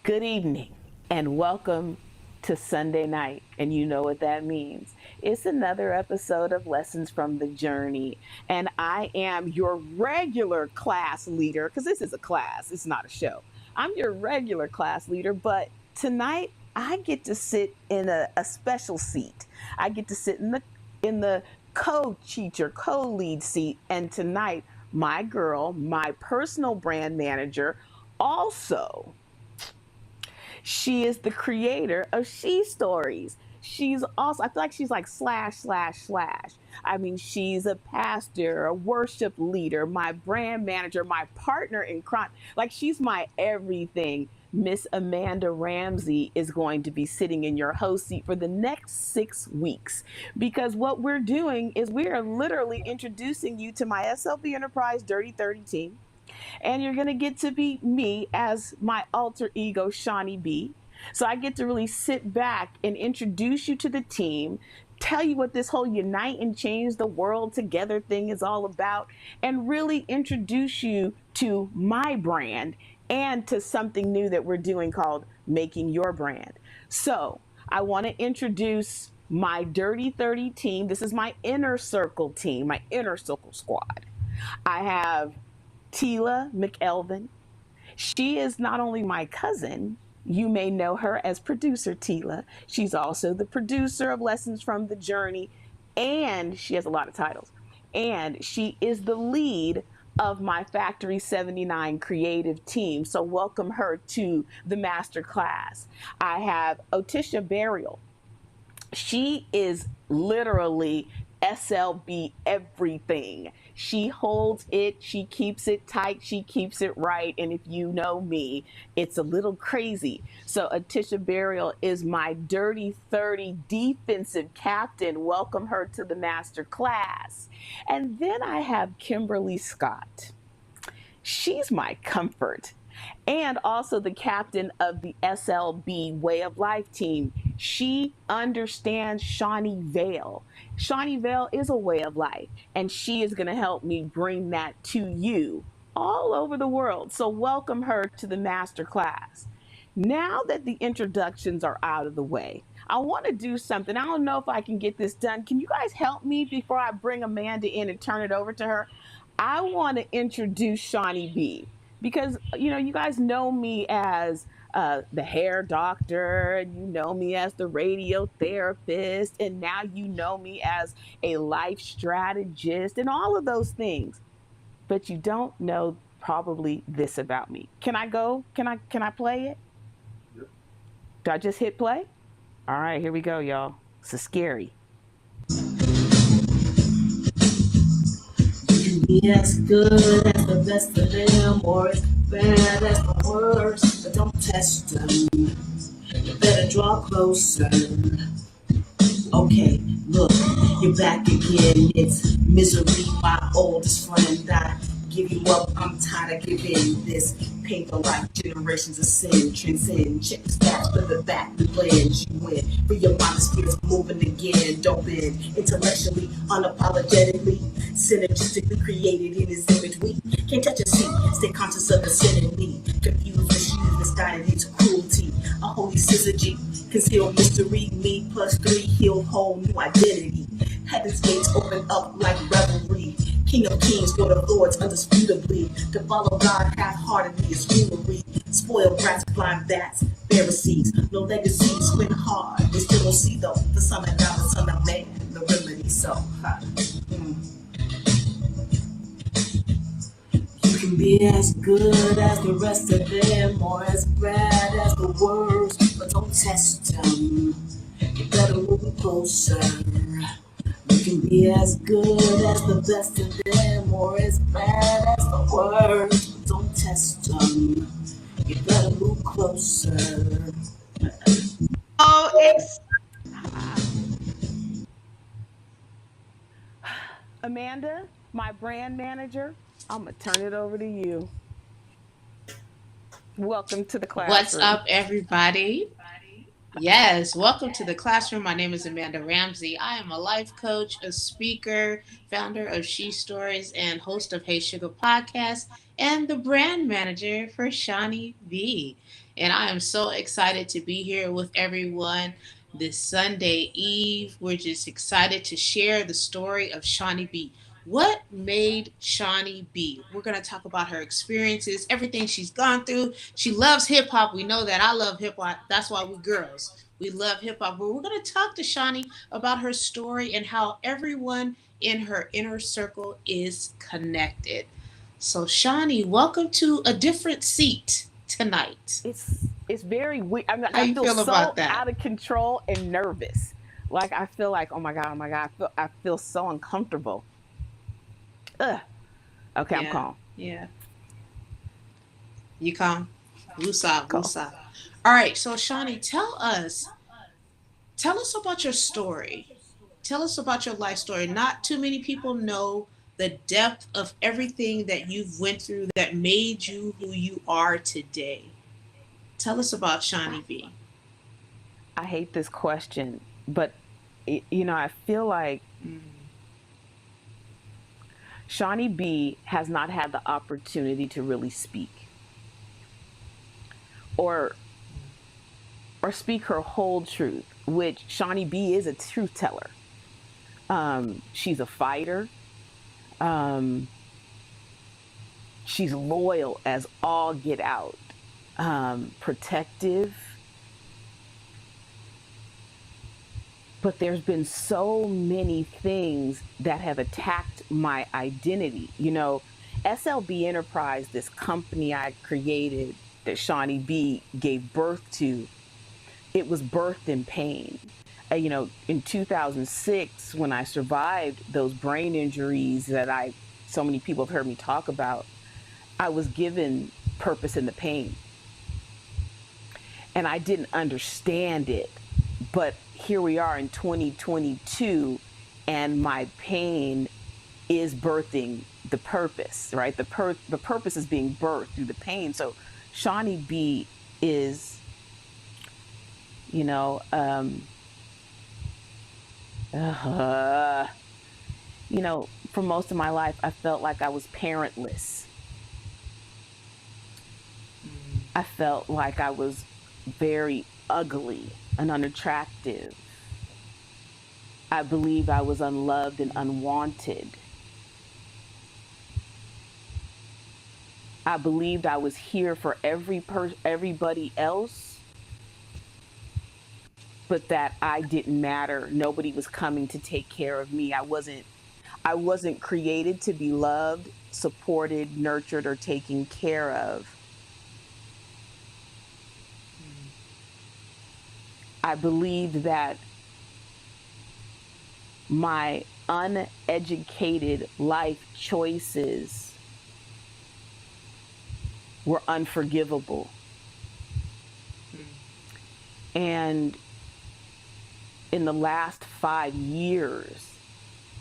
Good evening and welcome to Sunday night. And you know what that means. It's another episode of Lessons from the Journey. And I am your regular class leader, because this is a class, it's not a show. I'm your regular class leader, but tonight I get to sit in a special seat. I get to sit in the co-teacher, co-lead seat. And tonight, my girl, my personal brand manager, also she is the creator of She Stories. She's also, I feel like she's like slash, slash, slash. I mean, she's a pastor, a worship leader, my brand manager, my partner in crime. Like, she's my everything. Miss Amanda Ramsey is going to be sitting in your host seat for the next 6 weeks because what we're doing is we are literally introducing you to my SLB Enterprise Dirty 30 team, and you're going to get to be me as my alter ego, Shawnee B. So I get to really sit back and introduce you to the team, tell you what this whole unite and change the world together thing is all about, and really introduce you to my brand and to something new that we're doing called Making Your Brand. So I want to introduce my Dirty 30 team. This is my inner circle team, my inner circle squad. I have Tila McElvin. She is not only my cousin, you may know her as producer Tila. She's also the producer of Lessons from the Journey, and she has a lot of titles. And she is the lead of my Factory 79 creative team. So welcome her to the master class. I have Otisha Burial. She is literally SLB everything. She holds it, she keeps it tight, she keeps it right. And if you know me, it's a little crazy. So Atisha Burial is my Dirty 30 defensive captain. Welcome her to the master class. And then I have Kimberly Scott. She's my comfort and also the captain of the SLB Way of Life team. She understands Shawneeville. Shawneeville is a way of life, and she is going to help me bring that to you all over the world. So welcome her to the master class. Now that the introductions are out of the way, I want to do something. I don't know if I can get this done. Can you guys help me before I bring Amanda in and turn it over to her? I want to introduce Shawnee B because you guys know me as the hair doctor, and you know me as the radio therapist, and now you know me as a life strategist and all of those things. But you don't know probably this about me. Can I go? Can I play it? Do I just hit play? All right, here we go, y'all. This is scary. Be as good as the best of them, or as bad as the worst. But don't test them. You better draw closer. Okay, look, you're back again. It's misery, my oldest friend. I give you up, I'm tired of giving this paper like generations of sin. Transcend, check the stats, flip it back, the plans you win. For your mind and spirit's moving again. Don't bend intellectually, unapologetically, synergistically created in his image. We can't touch a seat, stay conscious of the sin in me. Confused, misused, misguided into cruelty. A holy syzygy, concealed mystery. Me plus three, healed whole new identity. Heaven's gates open up like revelry. King of kings, Lord of lords, undisputably. To follow God half-heartedly is foolery. Spoiled brats, blind bats, Pharisees. No legacy, squint hard. They still don't see though. The Son of God, the Son of Man, the remedy. So, you can be as good as the rest of them, or as bad as the worst. But don't test them. You better move closer. You can be as good as the best of them, or as bad as the worst. But don't test them. You better move closer. Oh, Amanda, my brand manager, I'm going to turn it over to you. Welcome to the what's classroom. up, everybody? Yes, welcome to the classroom. My name is Amanda Ramsey. I am a life coach, a speaker, founder of She Stories, and host of Hey Sugar Podcast, and the brand manager for Shawneeville. And I am so excited to be here with everyone this Sunday Eve. We're just excited to share the story of Shawneeville. What made Shawnee B? We're going to talk about her experiences, everything she's gone through. She loves hip hop. We know that. I love hip hop. That's why we girls. We love hip hop. But we're going to talk to Shawnee about her story and how everyone in her inner circle is connected. So, Shawnee, welcome to a different seat tonight. It's very weird. I mean, How I you feel feel about so that? out of control and nervous. Like I feel like, oh my god, I feel so uncomfortable. Ugh. Okay, I'm Yeah, calm. yeah. You calm? Wusa, Calm. wusa. All right, so Shawnee, tell us about your story. Tell us about your life story. Not too many people know the depth of everything that you've went through that made you who you are today. Tell us about Shawnee B. I hate this question, but I feel like Mm, Shawnee B has not had the opportunity to really speak or speak her whole truth, which Shawnee B is a truth teller. She's a fighter. Um, she's loyal as all get out. Protective. But there's been so many things that have attacked my identity. SLB Enterprise, this company I created that Shawnee B gave birth to, it was birthed in pain. In 2006, when I survived those brain injuries that so many people have heard me talk about, I was given purpose in the pain. And I didn't understand it. But here we are in 2022, and my pain is birthing the purpose, right? The purpose is being birthed through the pain. So Shawnee B is, you know, um, uh, for most of my life, I felt like I was parentless. mm, I felt like I was very ugly and unattractive. I believed I was unloved and unwanted. I believed I was here for everybody else, but that I didn't matter. Nobody was coming to take care of me. I wasn't created to be loved, supported, nurtured, or taken care of. I believed that my uneducated life choices were unforgivable. And in the last 5 years,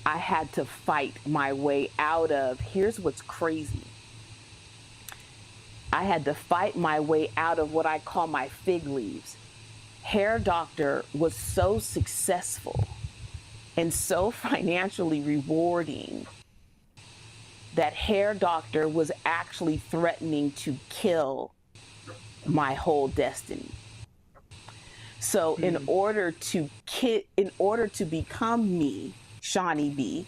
I had to fight my way out of. Here's what's crazy. I had to fight my way out of what I call my fig leaves. Hair Doctor was so successful and so financially rewarding that Hair Doctor was actually threatening to kill my whole destiny. So mm, in order to become me, Shawnee B,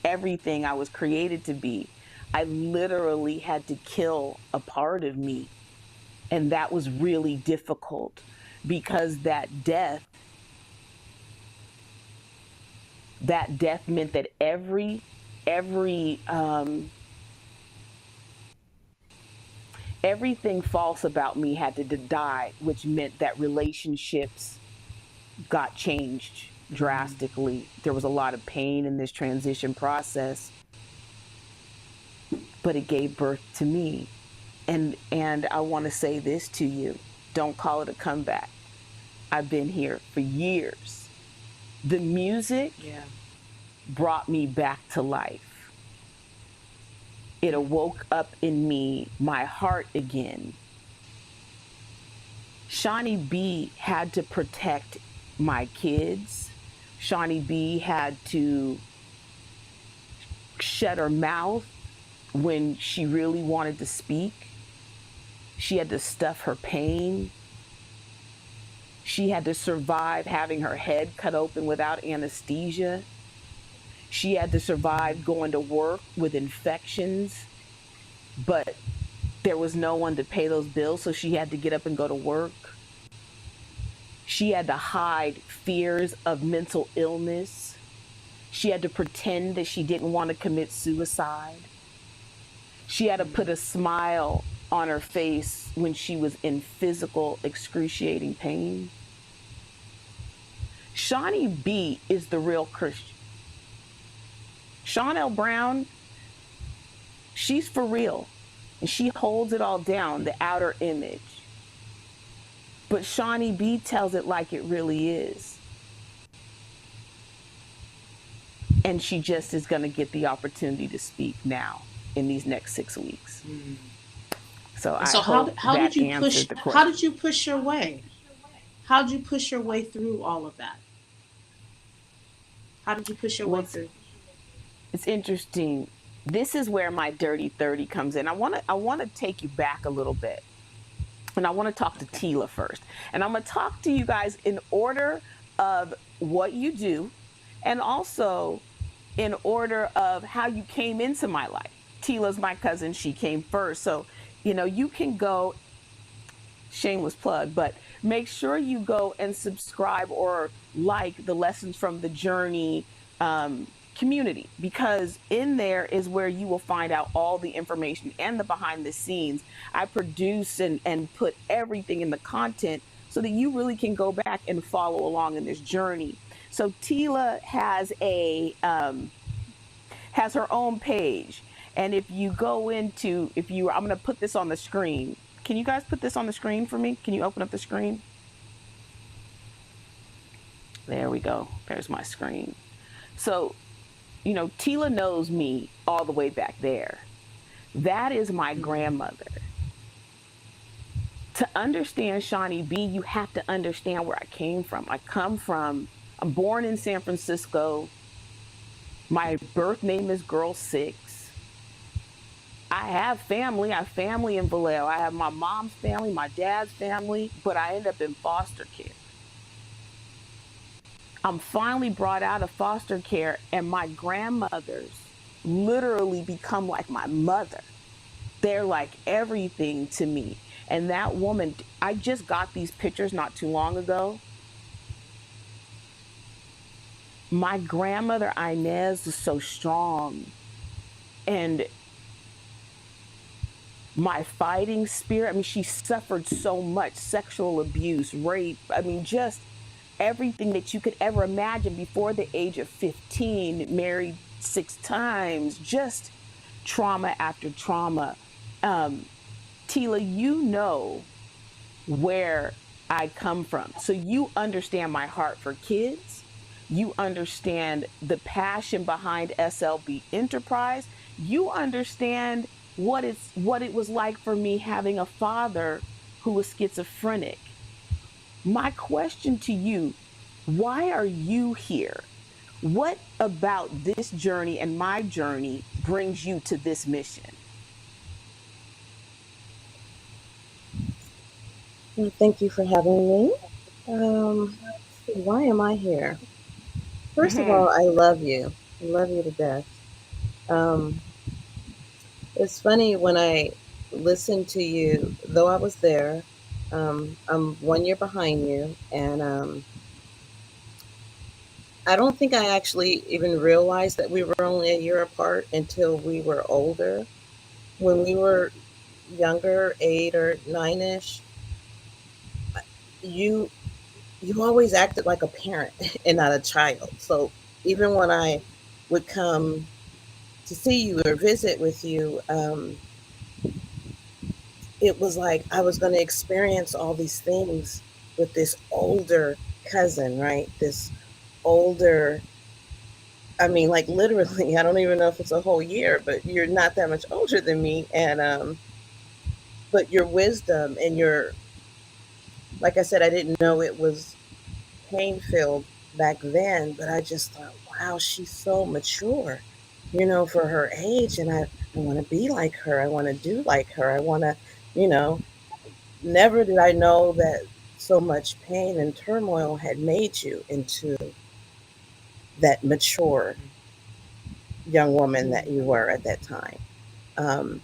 everything I was created to be, I literally had to kill a part of me. And that was really difficult because that death meant that every everything false about me had to die, which meant that relationships got changed mm. drastically. There was a lot of pain in this transition process, but it gave birth to me. And I want to say this to you. Don't call it a comeback. I've been here for years. The music Yeah. brought me back to life. It awoke up in me my heart again. Shawnee B had to protect my kids. Shawnee B had to shut her mouth when she really wanted to speak. She had to stuff her pain. She had to survive having her head cut open without anesthesia. She had to survive going to work with infections, but there was no one to pay those bills, so she had to get up and go to work. She had to hide fears of mental illness. She had to pretend that she didn't want to commit suicide. She had to put a smile on her face when she was in physical, excruciating pain. Shawnee B is the real Christian. Shawnell Brown, she's for real. And she holds it all down, the outer image. But Shawnee B tells it like it really is. And she just is going to get the opportunity to speak now in these next 6 weeks. So how did you push your way? How did you push your way through all of that? How did you push your way through? It's interesting. This is where my dirty 30 comes in. I want to take you back a little bit. And I want to talk to Tila first. And I'm going to talk to you guys in order of what you do and also in order of how you came into my life. Tila's my cousin. She came first. So, you can go, shameless plug, but make sure you go and subscribe or like the Lessons from the Journey community, because in there is where you will find out all the information and the behind the scenes. I produce and put everything in the content so that you really can go back and follow along in this journey. So Tila has has her own page, and if you go into I'm going to put this on the screen. Can you guys put this on the screen for me? Can you open up the screen? There we go. There's my screen. So Tila knows me all the way back there. That is my grandmother. To understand Shawnee B, you have to understand where I came from. I'm born in San Francisco. My birth name is Girl 6. I have family. I have family in Vallejo. I have my mom's family, my dad's family, but I end up in foster care. I'm finally brought out of foster care, and my grandmothers literally become like my mother. They're like everything to me. And that woman, I just got these pictures not too long ago. My grandmother Inez was so strong. And my fighting spirit, she suffered so much sexual abuse, rape, just everything that you could ever imagine before the age of 15, married 6 times, just trauma after trauma. Tila, you know where I come from. So you understand my heart for kids. You understand the passion behind SLB Enterprise. You understand what it was like for me having a father who was schizophrenic. My question to you, why are you here? What about this journey and my journey brings you to this mission? Well, thank you for having me. Why am I here? First of all, I love you. I love you to death. It's funny when I listen to you, though I was there. I'm 1 year behind you, and I don't think I actually even realized that we were only a year apart until we were older. When we were younger, 8 or 9ish, you always acted like a parent and not a child. So even when I would come to see you or visit with you, it was like I was going to experience all these things with this older cousin, right? This older, like literally, I don't even know if it's a whole year, but you're not that much older than me. And, but your wisdom and your like I said, I didn't know it was pain filled back then, but I just thought, wow, she's so mature, for her age. And I want to be like her. I want to do like her. I want to, you know, never did I know that so much pain and turmoil had made you into that mature young woman that you were at that time. Um,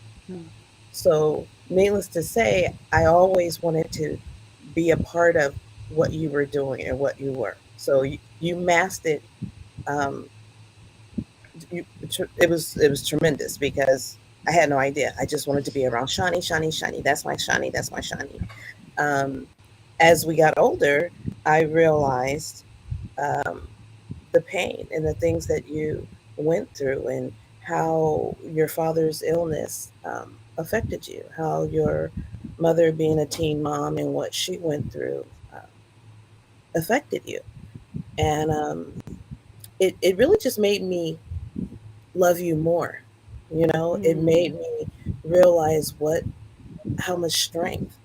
so, needless to say, I always wanted to be a part of what you were doing and what you were. So you masked it. Um, it was tremendous because I had no idea. I just wanted to be around Shawnee, Shawnee, Shawnee. That's my Shawnee. That's my Shawnee. Um, as we got older, I realized um, the pain and the things that you went through and how your father's illness affected you, how your mother being a teen mom and what she went through affected you. And it really just made me love you more. It made me realize how much strength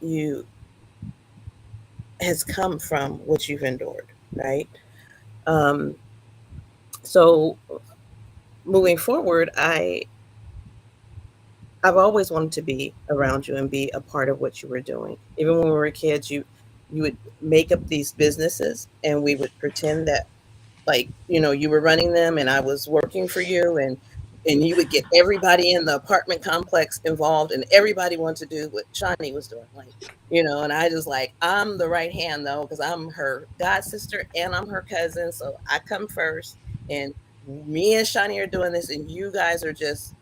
you has come from what you've endured, right? Um, so moving forward, I've always wanted to be around you and be a part of what you were doing. Even when we were kids, you would make up these businesses, and we would pretend that, like, you were running them and I was working for you, and you would get everybody in the apartment complex involved, and everybody wanted to do what Shawnee was doing, like, and I just like, I'm the right hand though, because I'm her god sister and I'm her cousin, so I come first, and me and Shawnee are doing this, and you guys are just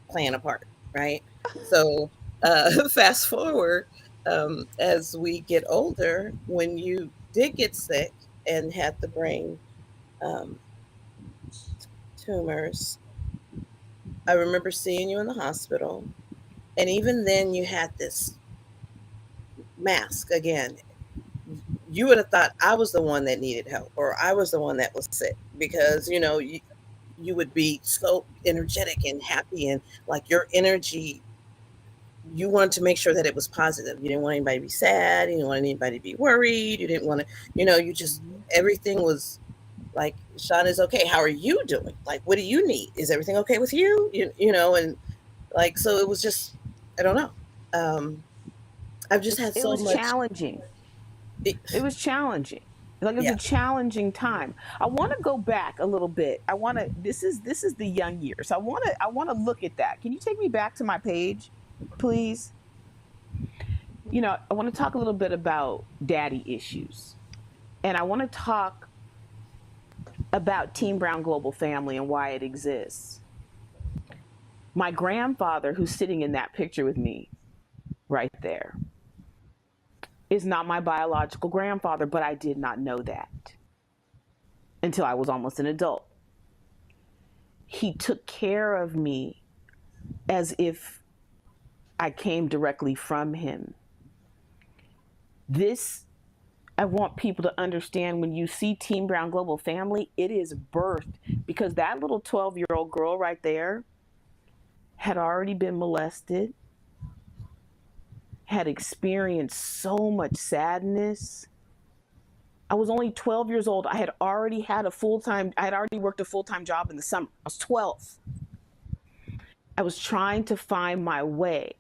playing a part, right? So fast forward, as we get older, when you did get sick and had the brain um, tumors, I remember seeing you in the hospital. And even then, you had this mask again. You would have thought I was the one that needed help or I was the one that was sick because, you would be so energetic and happy, and like your energy, you wanted to make sure that it was positive. You didn't want anybody to be sad. You didn't want anybody to be worried. You didn't want to, you just, everything was like, Sean is okay. How are you doing? Like, what do you need? Is everything okay with you? And like, so it was just, I don't know. I've just had It so was much. challenging. It, It was challenging. Like, it was yeah. a challenging time. I want to go back a little bit. I want to. This is the young years. I want to look at that. Can you take me back to my page, please? I want to talk a little bit about daddy issues, and I want to talk about Team Brown Global Family and why it exists. My grandfather, who's sitting in that picture with me right there, is not my biological grandfather, but I did not know that until I was almost an adult. He took care of me as if I came directly from him. This, I want people to understand, when you see Team Brown Global Family, it is birthed because that little 12-year-old girl right there had already been molested, had experienced so much sadness. I was only 12 years old. I had already worked a full-time job in the summer. I was 12. I was trying to find my way.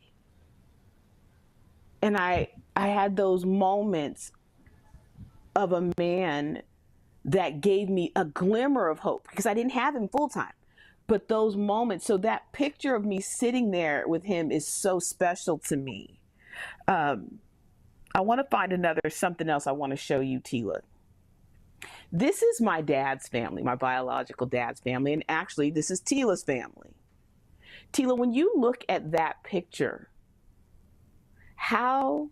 And I had those moments of a man that gave me a glimmer of hope because I didn't have him full time. But those moments, so that picture of me sitting there with him is so special to me. Um, I want to find something else I want to show you, Tila. This is my dad's family, my biological dad's family, and actually, this is Tila's family. Tila, when you look at that picture, how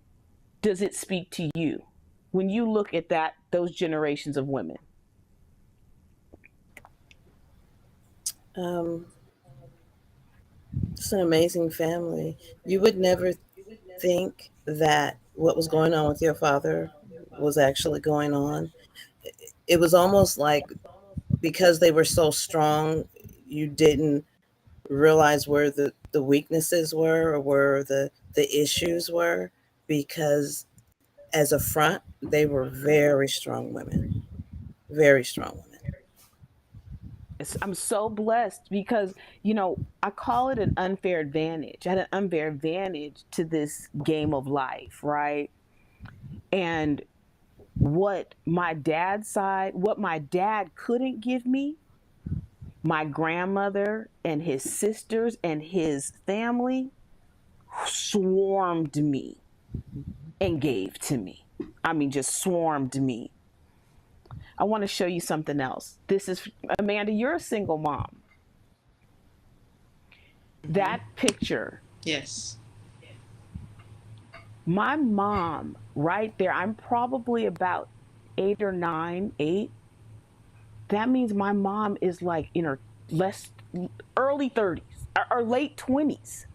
does it speak to you when you look at those generations of women? Um, it's an amazing family. You would never think that what was going on with your father was actually going on. It was almost like, because they were so strong, you didn't realize where the weaknesses were or where the issues were, because as a front, they were very strong women. Very strong women. I'm so blessed because, I call it an unfair advantage. I had an unfair advantage to this game of life, right? And what my dad couldn't give me, my grandmother and his sisters and his family swarmed me and gave to me. I mean, just swarmed me. I want to show you something else. This is, Amanda, you're a single mom. That picture. Yes. My mom, right there, I'm probably about 8 or 9, 8. That means my mom is like in her early 30s or late 20s.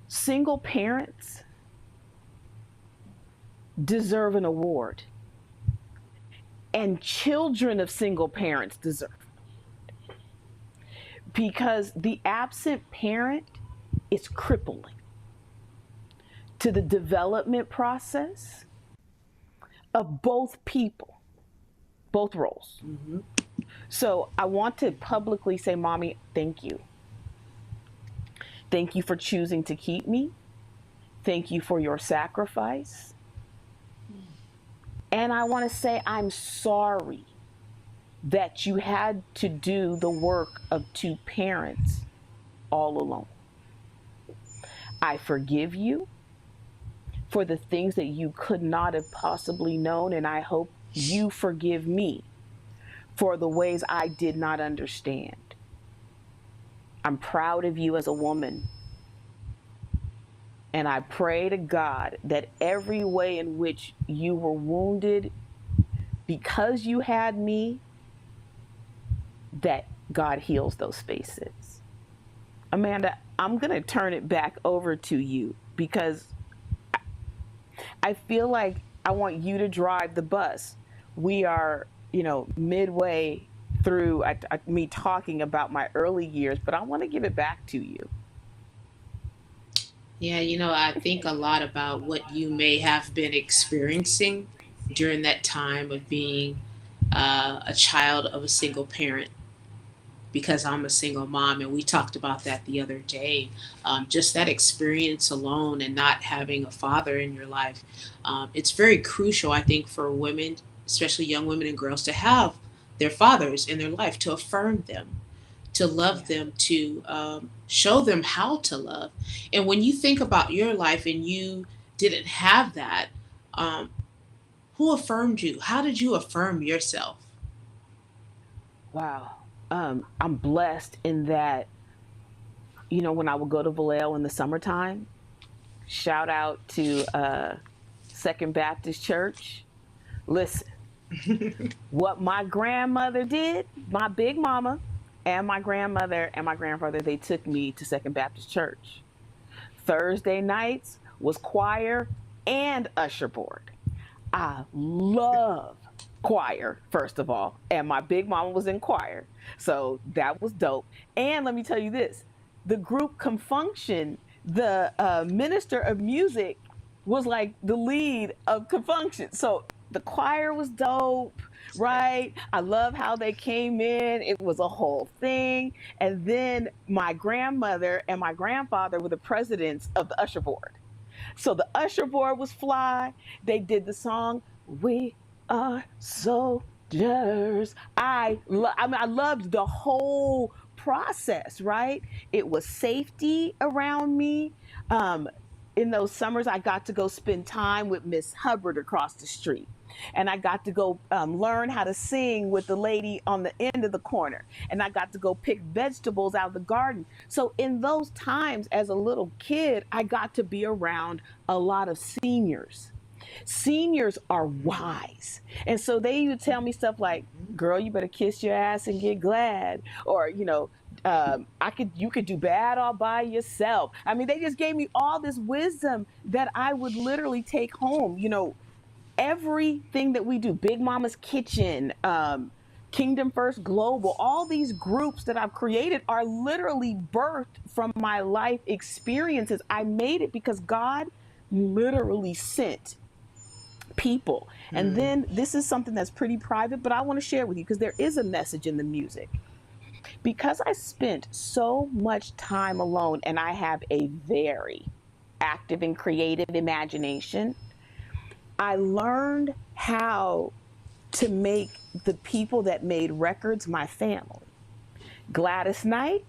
Single parents deserve an award. And children of single parents deserve it. Because the absent parent is crippling to the development process of both people, both roles. Mm-hmm. So I want to publicly say, Mommy, thank you. Thank you for choosing to keep me. Thank you for your sacrifice. And I want to say I'm sorry that you had to do the work of 2 parents all alone. I forgive you for the things that you could not have possibly known, and I hope you forgive me for the ways I did not understand. I'm proud of you as a woman. And I pray to God that every way in which you were wounded because you had me, that God heals those spaces. Amanda, I'm going to turn it back over to you because I feel like I want you to drive the bus. We are, midway through me talking about my early years, but I want to give it back to you. Yeah, I think a lot about what you may have been experiencing during that time of being a child of a single parent, because I'm a single mom, and we talked about that the other day. Just that experience alone and not having a father in your life, it's very crucial, I think, for women, especially young women and girls, to have their fathers in their life to affirm them, to love them, to show them how to love. And when you think about your life and you didn't have that, who affirmed you? How did you affirm yourself? Wow. I'm blessed in that, when I would go to Vallejo in the summertime, shout out to Second Baptist Church. Listen, what my grandmother did, my big mama and my grandmother and my grandfather, they took me to Second Baptist Church. Thursday nights was choir and usher board. I love choir, first of all, and my big mama was in choir, so that was dope. And let me tell you this, the group Confunction, the minister of music was like the lead of Confunction, so the choir was dope, right? I love how they came in. It was a whole thing. And then my grandmother and my grandfather were the presidents of the usher board. So the usher board was fly. They did the song, "We Are Soldiers." I loved the whole process, right? It was safety around me. In those summers, I got to go spend time with Miss Hubbard across the street. And I got to go learn how to sing with the lady on the end of the corner. And I got to go pick vegetables out of the garden. So in those times as a little kid, I got to be around a lot of seniors. Seniors are wise. And so they would tell me stuff like, "Girl, you better kiss your ass and get glad." Or, you could do bad all by yourself. I mean, they just gave me all this wisdom that I would literally take home. Everything that we do, Big Mama's Kitchen, Kingdom First Global, all these groups that I've created are literally birthed from my life experiences. I made it because God literally sent people. And then this is something that's pretty private, but I want to share with you because there is a message in the music. Because I spent so much time alone and I have a very active and creative imagination, I learned how to make the people that made records my family. Gladys Knight,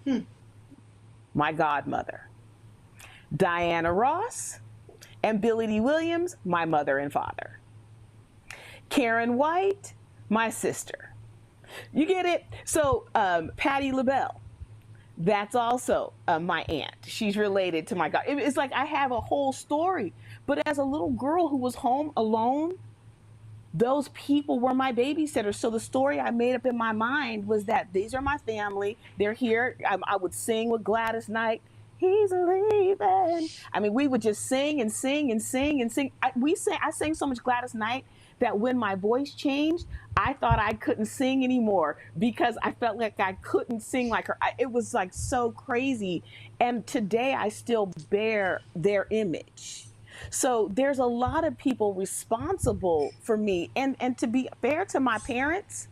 my godmother. Diana Ross and Billy D. Williams, my mother and father. Karen White, my sister. You get it? So Patti LaBelle, that's also my aunt. She's related to my god. It's like I have a whole story. But as a little girl who was home alone, those people were my babysitters. So the story I made up in my mind was that these are my family. They're here. I would sing with Gladys Knight. He's leaving. I mean, we would just sing and sing and sing and sing. I sang so much Gladys Knight that when my voice changed, I thought I couldn't sing anymore because I felt like I couldn't sing like her. It was like so crazy. And today I still bear their image. So there's a lot of people responsible for me. And to be fair to my parents,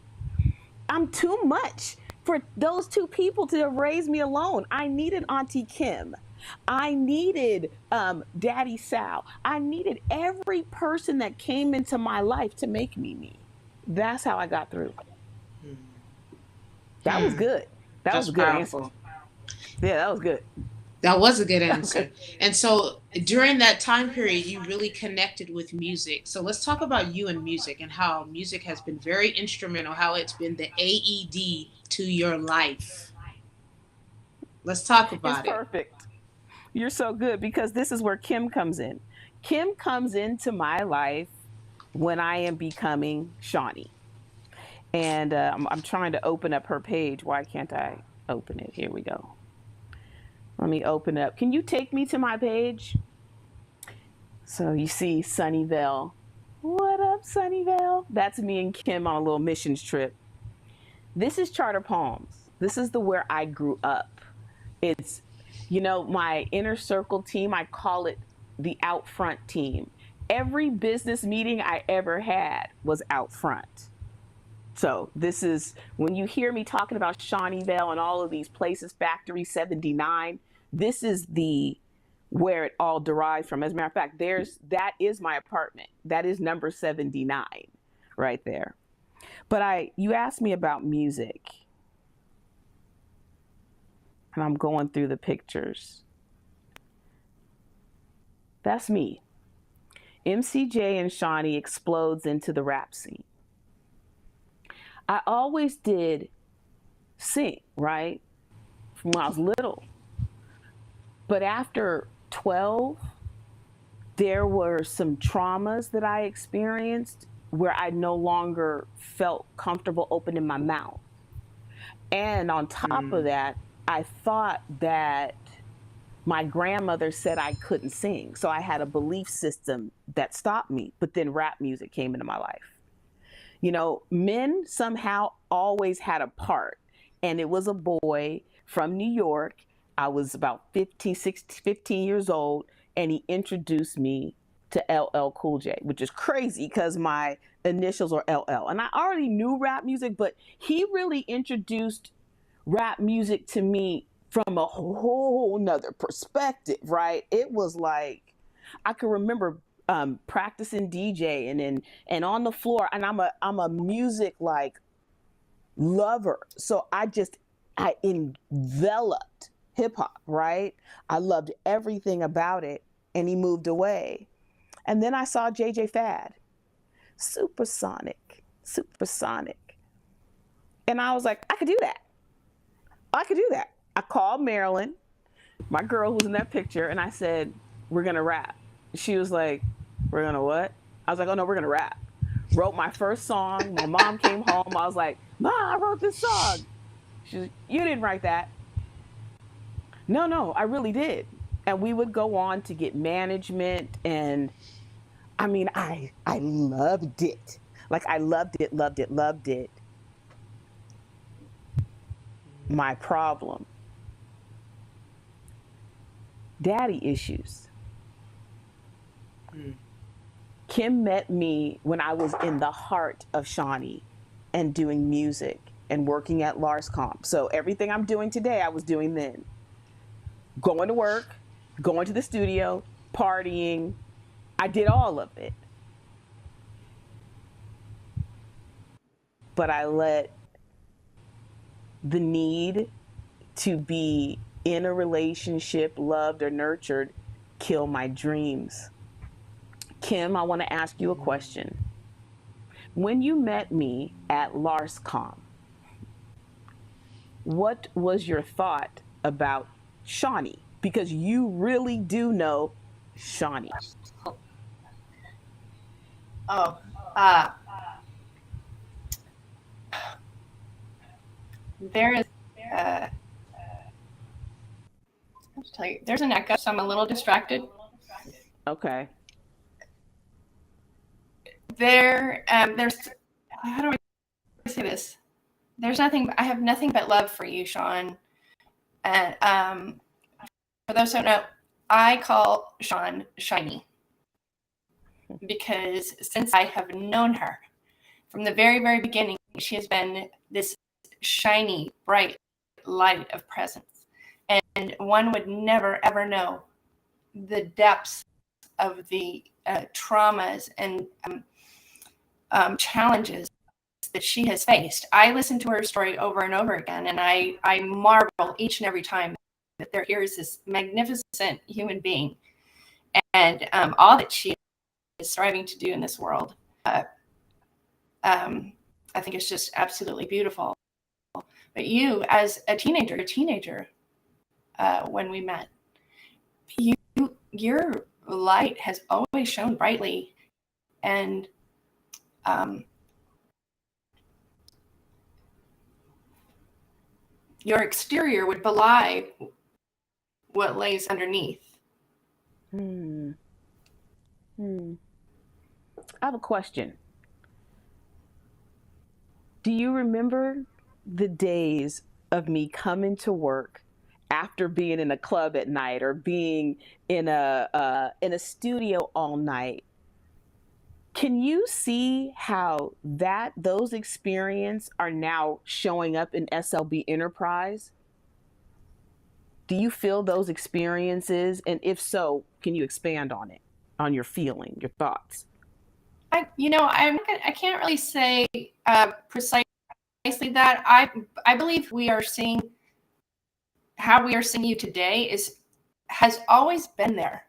I'm too much for those two people to have raised me alone. I needed Auntie Kim. I needed Daddy Sal. I needed every person that came into my life to make me me. That's how I got through. That was good. That was a good powerful answer. Yeah, that was good. That was a good answer. And so during that time period, you really connected with music. So let's talk about you and music and how music has been very instrumental, how it's been the AED to your life. Let's talk about It's perfect. You're so good because this is where Kim comes in. Kim comes into my life when I am becoming Shawnee. And I'm trying to open up her page. Why can't I open it? Here we go. Let me open up. Can you take me to my page? So you see Shawneeville. What up, Shawneeville? That's me and Kim on a little missions trip. This is Charter Palms. This is where I grew up. It's, my inner circle team, I call it the out front team. Every business meeting I ever had was out front. So this is, when you hear me talking about Shawneeville and all of these places, Factory 79, this is where it all derives from. As a matter of fact, that is my apartment. That is number 79 right there. But you asked me about music. And I'm going through the pictures. That's me. MCJ and Shawnee explodes into the rap scene. I always did sing, right? From when I was little. But after 12, there were some traumas that I experienced where I no longer felt comfortable opening my mouth. And on top of that, I thought that my grandmother said I couldn't sing. So I had a belief system that stopped me. But then rap music came into my life. Men somehow always had a part. And it was a boy from New York. I was about 15 years old. And he introduced me to LL Cool J, which is crazy because my initials are LL. And I already knew rap music, but he really introduced rap music to me from a whole nother perspective, right? It was like, I can remember practicing DJ and on the floor, and I'm a music like lover. So I enveloped hip hop, right? I loved everything about it, and he moved away. And then I saw JJ Fad, supersonic. And I was like, I could do that. I called Marilyn, my girl who was in that picture, and I said, we're going to rap. She was like, we're going to what? I was like, oh no, we're going to rap. Wrote my first song. My mom came home. I was like, Mom, I wrote this song. She was like, you didn't write that. No, I really did. And we would go on to get management. And I mean, I loved it. Like I loved it. My problem, daddy issues. Kim met me when I was in the heart of Shawnee and doing music and working at Lars Comp. So everything I'm doing today, I was doing then. Going to work, going to the studio, partying. I did all of it. But I let the need to be in a relationship, loved or nurtured, kill my dreams. Kim, I want to ask you a question. When you met me at LarsCom, what was your thought about Shawnee? Because you really do know Shawnee. Oh, there is, I'll tell you, there's an echo, so I'm a little distracted. Okay. There's, how do I say this? I have nothing but love for you, Sean. And for those who don't know, I call Sean Shiny because since I have known her from the very, very beginning, she has been this shiny, bright light of presence. And one would never, ever know the depths of the traumas and challenges that she has faced. I listen to her story over and over again, and I marvel each and every time that here is this magnificent human being and all that she is striving to do in this world. I think it's just absolutely beautiful. But you, as a teenager, when we met, your light has always shone brightly, and your exterior would belie what lays underneath. I have a question. Do you remember the days of me coming to work after being in a club at night or being in a studio all night? Can you see how those experiences are now showing up in SLB Enterprise? Do you feel those experiences? And if so, can you expand on it, on your feeling, your thoughts? I can't really say precisely that. I believe we are seeing how we are seeing you today has always been there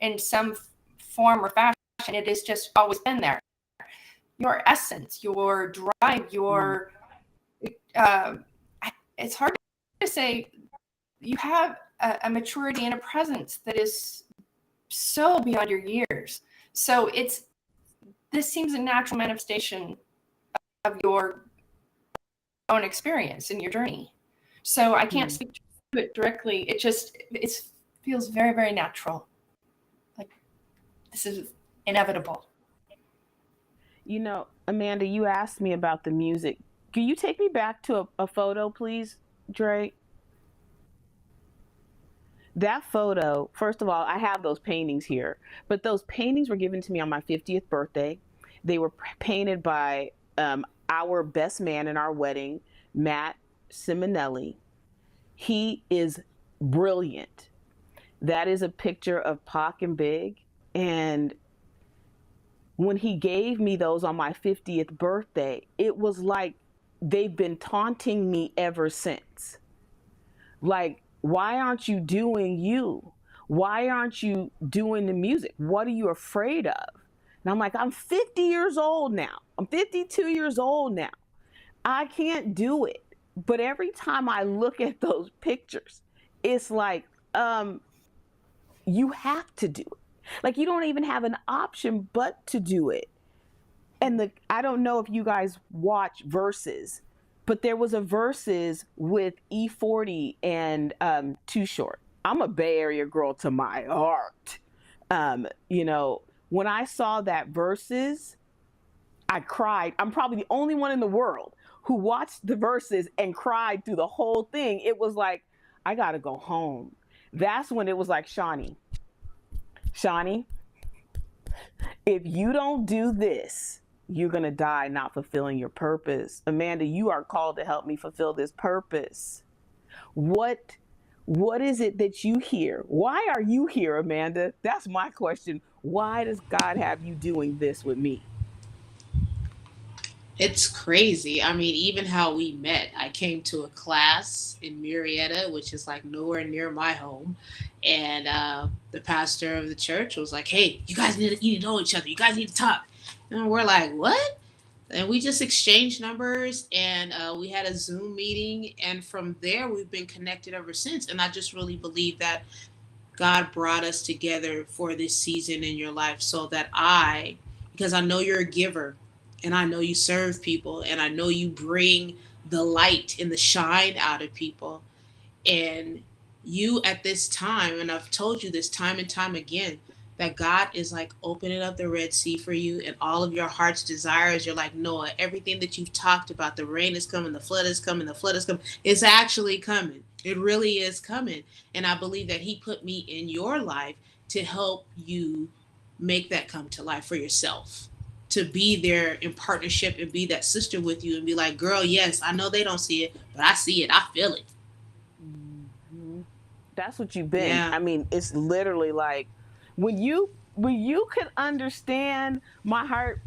in some form or fashion. It has just always been there. Your essence, your drive, it's hard to say. You have a maturity and a presence that is so beyond your years. So this seems a natural manifestation of your own experience in your journey. So I can't speak to it directly. It feels very, very natural. Like this is inevitable. You know, Amanda, you asked me about the music. Can you take me back to a photo, please, Dre? That photo, first of all, I have those paintings here, but those paintings were given to me on my 50th birthday. They were painted by our best man in our wedding, Matt Simonelli. He is brilliant. That is a picture of Pac and Big. And when he gave me those on my 50th birthday, it was like they've been taunting me ever since. Like, why aren't you doing you? Why aren't you doing the music? What are you afraid of? And I'm like, I'm 50 years old now. I'm 52 years old now. I can't do it. But every time I look at those pictures, it's like, you have to do it. Like, you don't even have an option but to do it. And I don't know if you guys watch Versus, but there was a Versus with E40 and Too Short. I'm a Bay Area girl to my heart. When I saw that Versus, I cried. I'm probably the only one in the world who watched the Versus and cried through the whole thing. It was like, I gotta go home. That's when it was like, Shawnee, If you don't do this, you're going to die not fulfilling your purpose. Amanda, you are called to help me fulfill this purpose. What is it that you hear? Why are you here, Amanda? That's my question. Why does God have you doing this with me? It's crazy. I mean, even how we met. I came to a class in Marietta, which is like nowhere near my home, and the pastor of the church was like, "Hey, you need to know each other. You guys need to talk." And we're like, "What?" And we just exchanged numbers, and we had a Zoom meeting, and from there we've been connected ever since. And I just really believe that God brought us together for this season in your life so that because I know you're a giver and I know you serve people and I know you bring the light and the shine out of people. And you at this time, and I've told you this time and time again, that God is like opening up the Red Sea for you and all of your heart's desires. You're like, Noah, everything that you've talked about, the rain is coming, the flood is coming, the flood is coming. It's actually coming. It really is coming. And I believe that He put me in your life to help you make that come to life for yourself. To be there in partnership and be that sister with you and be like, girl, yes, I know they don't see it, but I see it. I feel it. Mm-hmm. That's what you've been. Yeah. I mean, it's literally like when you could understand my heart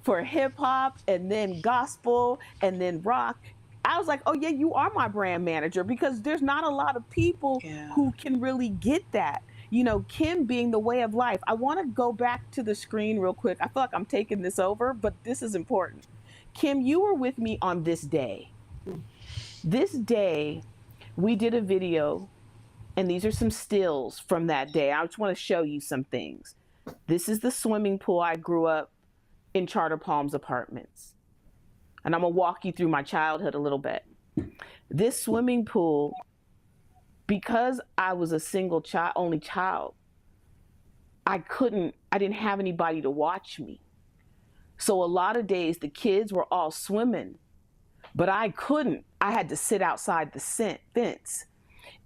for hip hop and then gospel and then rock. I was like, oh yeah, you are my brand manager, because there's not a lot of people Yeah. who can really get that. Kim being the way of life. I want to go back to the screen real quick. I feel like I'm taking this over, but this is important. Kim, you were with me on this day. This day, we did a video, and these are some stills from that day. I just want to show you some things. This is the swimming pool I grew up in Charter Palms Apartments. And I'm going to walk you through my childhood a little bit. This swimming pool, because I was a only child, I didn't have anybody to watch me. So a lot of days the kids were all swimming, but I couldn't. I had to sit outside the fence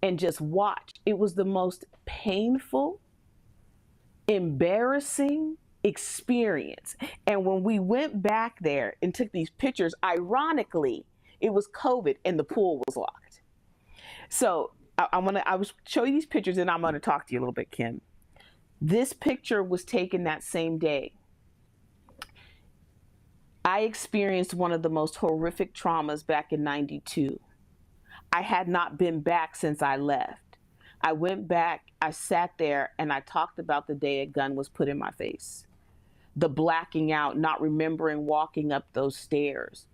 and just watch. It was the most painful, embarrassing experience. And when we went back there and took these pictures, ironically, it was COVID and the pool was locked. So I will show you these pictures, and I'm gonna talk to you a little bit, Kim. This picture was taken that same day. I experienced one of the most horrific traumas back in '92. I had not been back since I left. I went back, I sat there, and I talked about the day a gun was put in my face. The blacking out, not remembering walking up those stairs.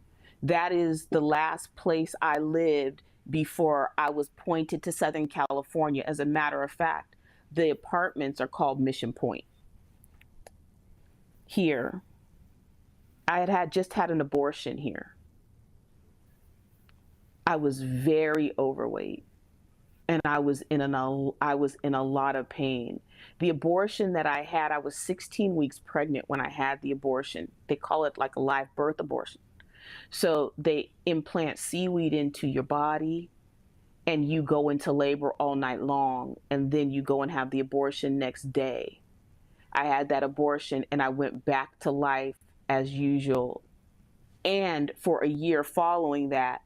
That is the last place I lived before I was pointed to Southern California. As a matter of fact, the apartments are called Mission Point. Here, I had just had an abortion here. I was very overweight, and I was in a lot of pain. The abortion that I had, I was 16 weeks pregnant when I had the abortion. They call it like a live birth abortion. So they implant seaweed into your body, and you go into labor all night long, and then you go and have the abortion next day. I had that abortion, and I went back to life as usual. And for a year following that,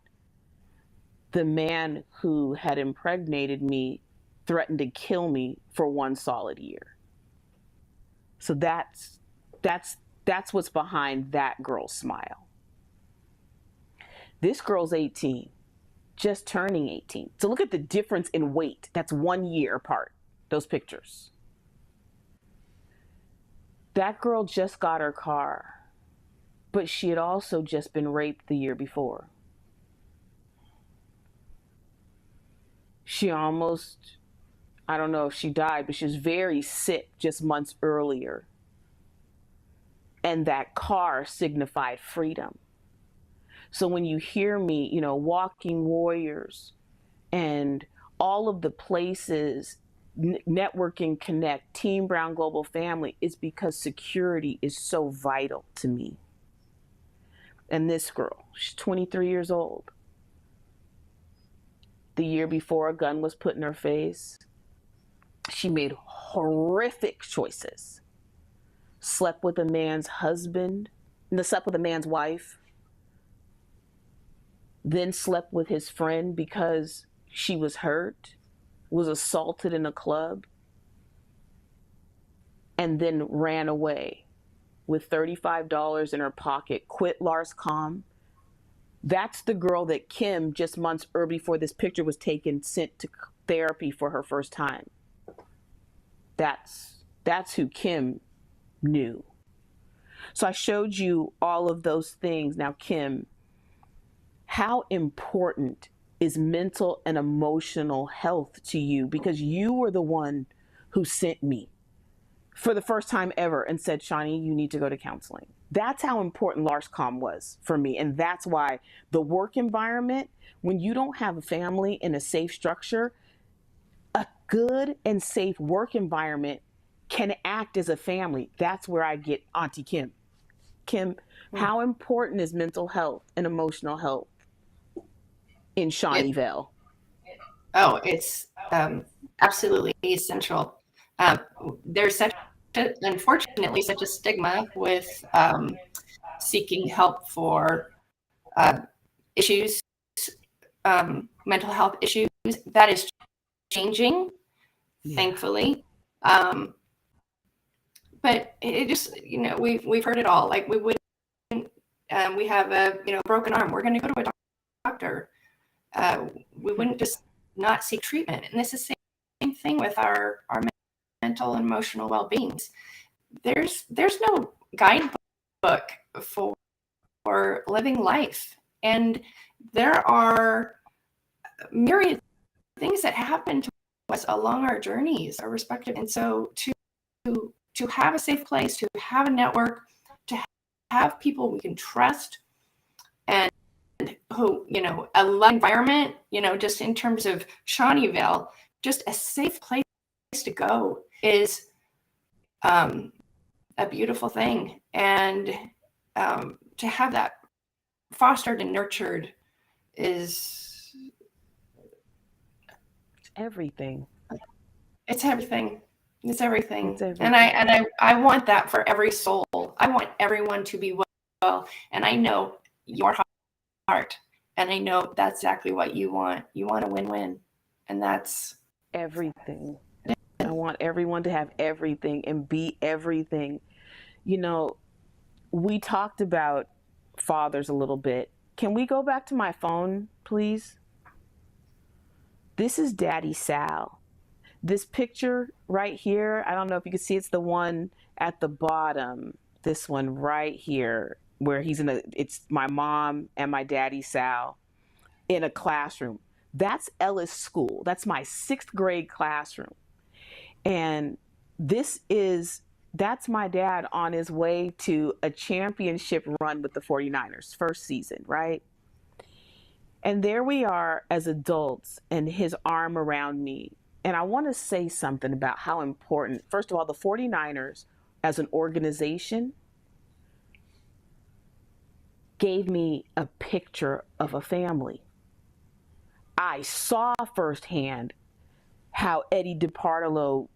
the man who had impregnated me threatened to kill me for 1 solid year. So that's what's behind that girl's smile. This girl's 18, just turning 18. So look at the difference in weight. That's 1 year apart, those pictures. That girl just got her car, but she had also just been raped the year before. She almost, I don't know if she died, but she was very sick just months earlier. And that car signified freedom. So when you hear me, Walking Warriors and all of the places, Networking Connect, Team Brown Global Family, is because security is so vital to me. And this girl, she's 23 years old. The year before a gun was put in her face, she made horrific choices. slept with a man's husband, slept with a man's wife, then slept with his friend because she was hurt, was assaulted in a club, and then ran away with $35 in her pocket, quit Lars.com. That's the girl that Kim, just months earlier before this picture was taken, sent to therapy for her first time. That's who Kim knew. So I showed you all of those things. Now, Kim, how important is mental and emotional health to you? Because you were the one who sent me for the first time ever and said, Shawnee, you need to go to counseling. That's how important Lars.com was for me. And that's why the work environment, when you don't have a family in a safe structure, a good and safe work environment can act as a family. That's where I get Auntie Kim. Kim, how important is mental health and emotional health in Shawneeville? It's absolutely essential. There's unfortunately such a stigma with seeking help for issues, mental health issues. That is changing, thankfully. But it just, we've heard it all. Like we wouldn't, we have a broken arm, we're going to go to a doctor. We wouldn't just not seek treatment. And this is the same thing with our mental and emotional well-beings. There's no guidebook for living life, and there are myriad things that happen to us along our journeys, our respective. And so to have a safe place, to have a network, to have people we can trust, and who, a loving environment, just in terms of Shawneeville, just a safe place to go is a beautiful thing. And to have that fostered and nurtured is everything. It's everything. It's everything. And I want that for every soul. I want everyone to be well. And I know your heart. And I know that's exactly what you want. You want a win-win. And that's everything. I want everyone to have everything and be everything. We talked about fathers a little bit. Can we go back to my phone, please? This is Daddy Sal. This picture right here, I don't know if you can see, it's the one at the bottom. This one right here, where it's my mom and my daddy Sal in a classroom. That's Ellis School. That's my 6th grade classroom. And that's my dad on his way to a championship run with the 49ers, first season, right? And there we are as adults, and his arm around me. And I want to say something about how important, first of all, the 49ers as an organization gave me a picture of a family. I saw firsthand how Eddie DePartolo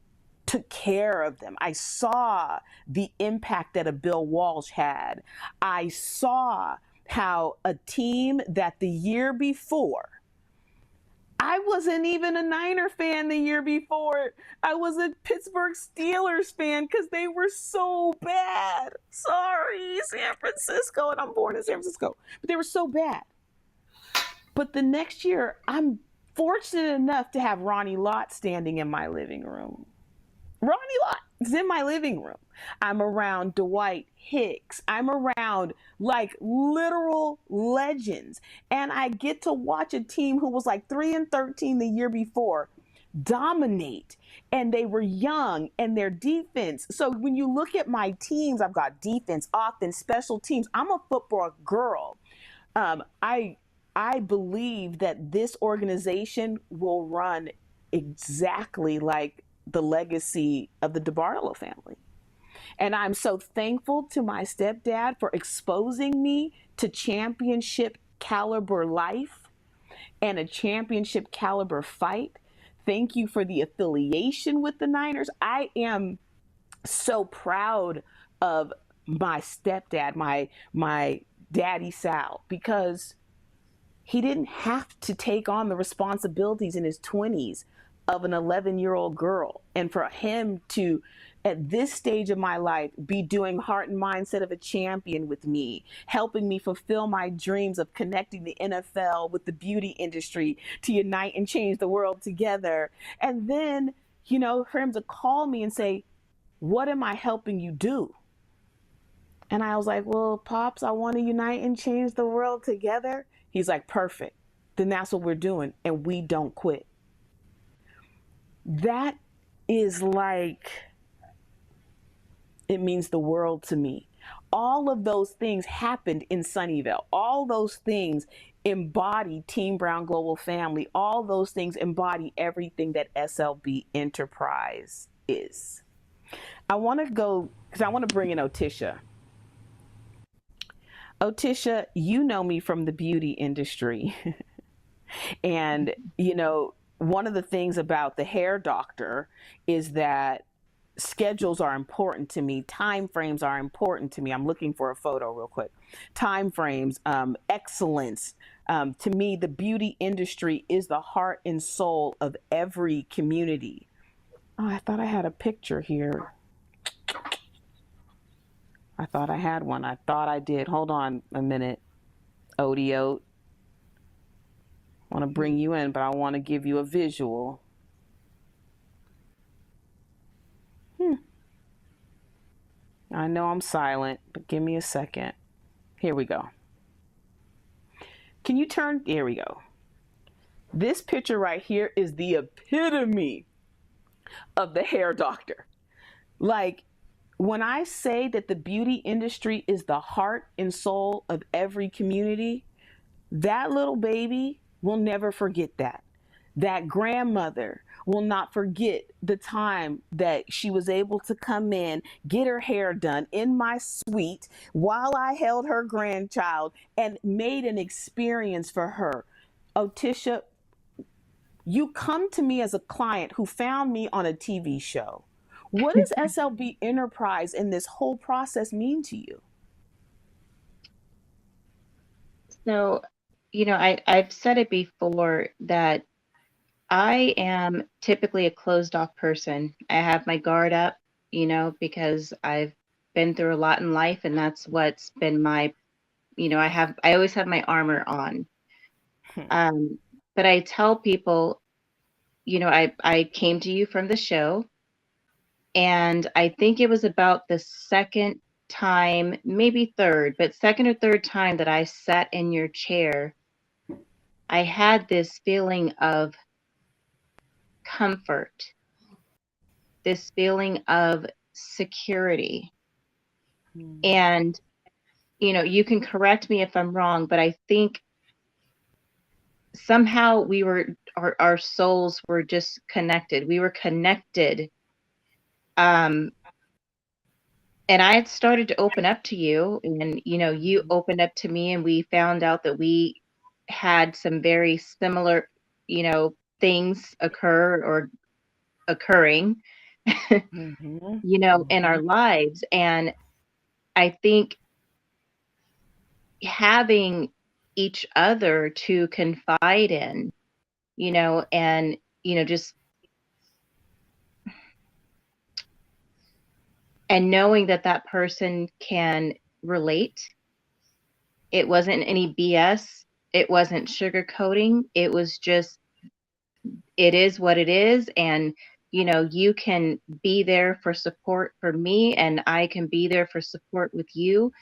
took care of them. I saw the impact that a Bill Walsh had. I saw how a team that the year before, I wasn't even a Niner fan the year before. I was a Pittsburgh Steelers fan because they were so bad. Sorry, San Francisco, and I'm born in San Francisco. But they were so bad. But the next year, I'm fortunate enough to have Ronnie Lott standing in my living room. Ronnie Lott is in my living room. I'm around Dwight Hicks. I'm around like literal legends. And I get to watch a team who was like 3-13 the year before dominate. And they were young, and their defense. So when you look at my teams, I've got defense, offense, special teams. I'm a football girl. I believe that this organization will run exactly like the legacy of the DeBartolo family. And I'm so thankful to my stepdad for exposing me to championship caliber life and a championship caliber fight. Thank you for the affiliation with the Niners. I am so proud of my stepdad, my daddy Sal, because he didn't have to take on the responsibilities in his 20s of an 11-year-old girl. And for him to, at this stage of my life, be doing heart and mindset of a champion with me, helping me fulfill my dreams of connecting the NFL with the beauty industry to unite and change the world together. And then, for him to call me and say, what am I helping you do? And I was like, well, Pops, I want to unite and change the world together. He's like, perfect. Then that's what we're doing. And we don't quit. That is like, it means the world to me. All of those things happened in Shawneeville. All those things embody Team Brown Global Family. All those things embody everything that SLB Enterprise is. I want to go, because I want to bring in Otisha. Otisha, you know me from the beauty industry. And, one of the things about the hair doctor is that schedules are important to me. Time frames are important to me. I'm looking for a photo real quick. Time frames, excellence. To me, the beauty industry is the heart and soul of every community. Oh, I thought I had a picture here. I thought I had one. I thought I did. Hold on a minute. Odie. I want to bring you in, but I want to give you a visual. I know I'm silent, but give me a second. Here we go. Can you turn? Here we go. This picture right here is the epitome of the hair doctor. Like, when I say that the beauty industry is the heart and soul of every community, that little baby will never forget that. That grandmother will not forget the time that she was able to come in, get her hair done in my suite while I held her grandchild and made an experience for her. Otisha, you come to me as a client who found me on a TV show. What does SLB Enterprise and this whole process mean to you? So, I've said it before that I am typically a closed off person. I have my guard up, because I've been through a lot in life, and that's what's been my, I always have my armor on. But I tell people, I came to you from the show, and I think it was about the second time, maybe third, but second or third time that I sat in your chair, I had this feeling of comfort, this feeling of security. And, you can correct me if I'm wrong, but I think somehow our souls were just connected. We were connected. And I had started to open up to you, and, you opened up to me, and we found out that we had some very similar, things occurring, in our lives. And I think having each other to confide in, and, just, and knowing that person can relate. It wasn't any BS. It wasn't sugarcoating. It was just, it is what it is. And, you can be there for support for me, and I can be there for support with you.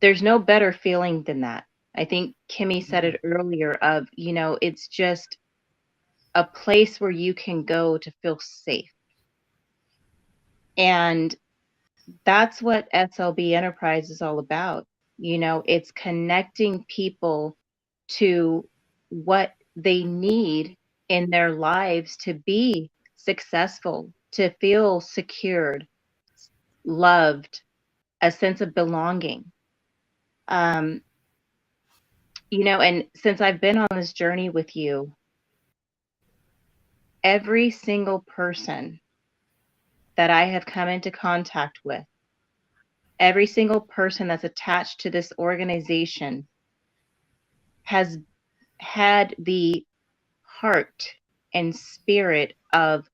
There's no better feeling than that. I think Kimmy said it earlier of, it's just a place where you can go to feel safe. And that's what SLB Enterprise is all about. It's connecting people to what they need in their lives to be successful, to feel secured, loved, a sense of belonging. And since I've been on this journey with you, every single person that I have come into contact with, every single person that's attached to this organization has had the heart and spirit of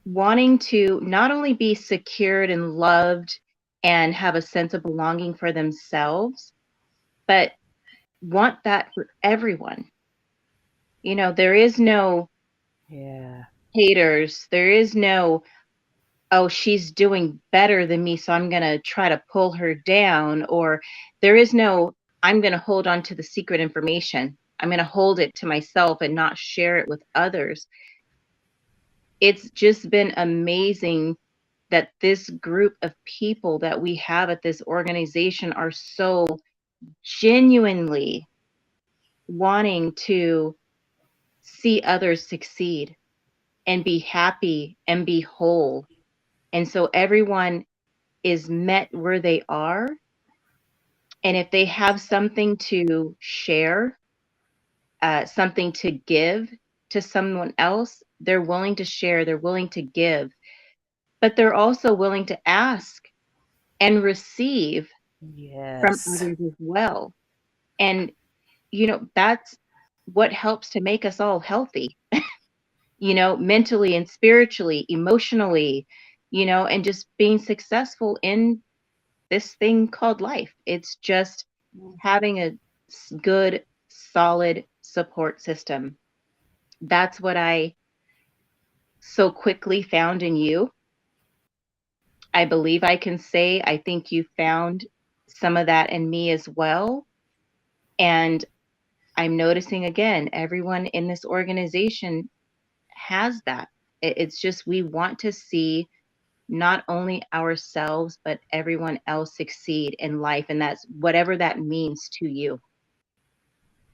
wanting to not only be secured and loved and have a sense of belonging for themselves, but want that for everyone. You know, there is no Yeah. haters. There is no, oh, she's doing better than me, so I'm going to try to pull her down. Or there is no, I'm going to hold on to the secret information. I'm going to hold it to myself and not share it with others. It's just been amazing that this group of people that we have at this organization are so genuinely wanting to see others succeed and be happy and be whole. And so everyone is met where they are. And if they have something to share, something to give to someone else, they're willing to share, they're willing to give, but they're also willing to ask and receive from Yes. others as well. And, you know, that's what helps to make us all healthy, you know, mentally and spiritually, emotionally, you know, and just being successful in this thing called life. It's just having a good, solid support system. That's what I so quickly found in you. I believe I can say I think you found some of that in me as well. And I'm noticing again, everyone in this organization has that. It's just we want to see not only ourselves, but everyone else succeed in life. And that's whatever that means to you,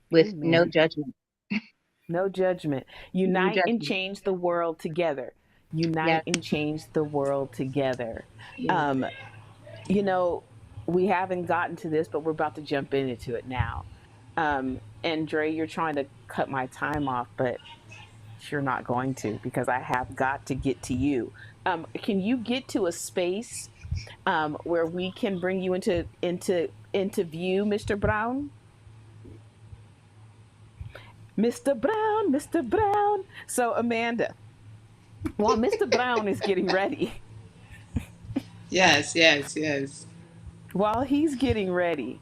with no Amen. judgment. No judgment. No Unite and judgment. change the world together. Unite Yes, and change the world together. yes. Um, you know, we haven't gotten to this, but we're about to jump into it now. And Dre, you're trying to cut my time off, but you're not going to because I have got to get to you. Can you get to a space where we can bring you into view, Mr. Brown? Mr. Brown, Mr. Brown. So Amanda, while Mr. Brown is getting ready, Yes, yes, yes. while he's getting ready,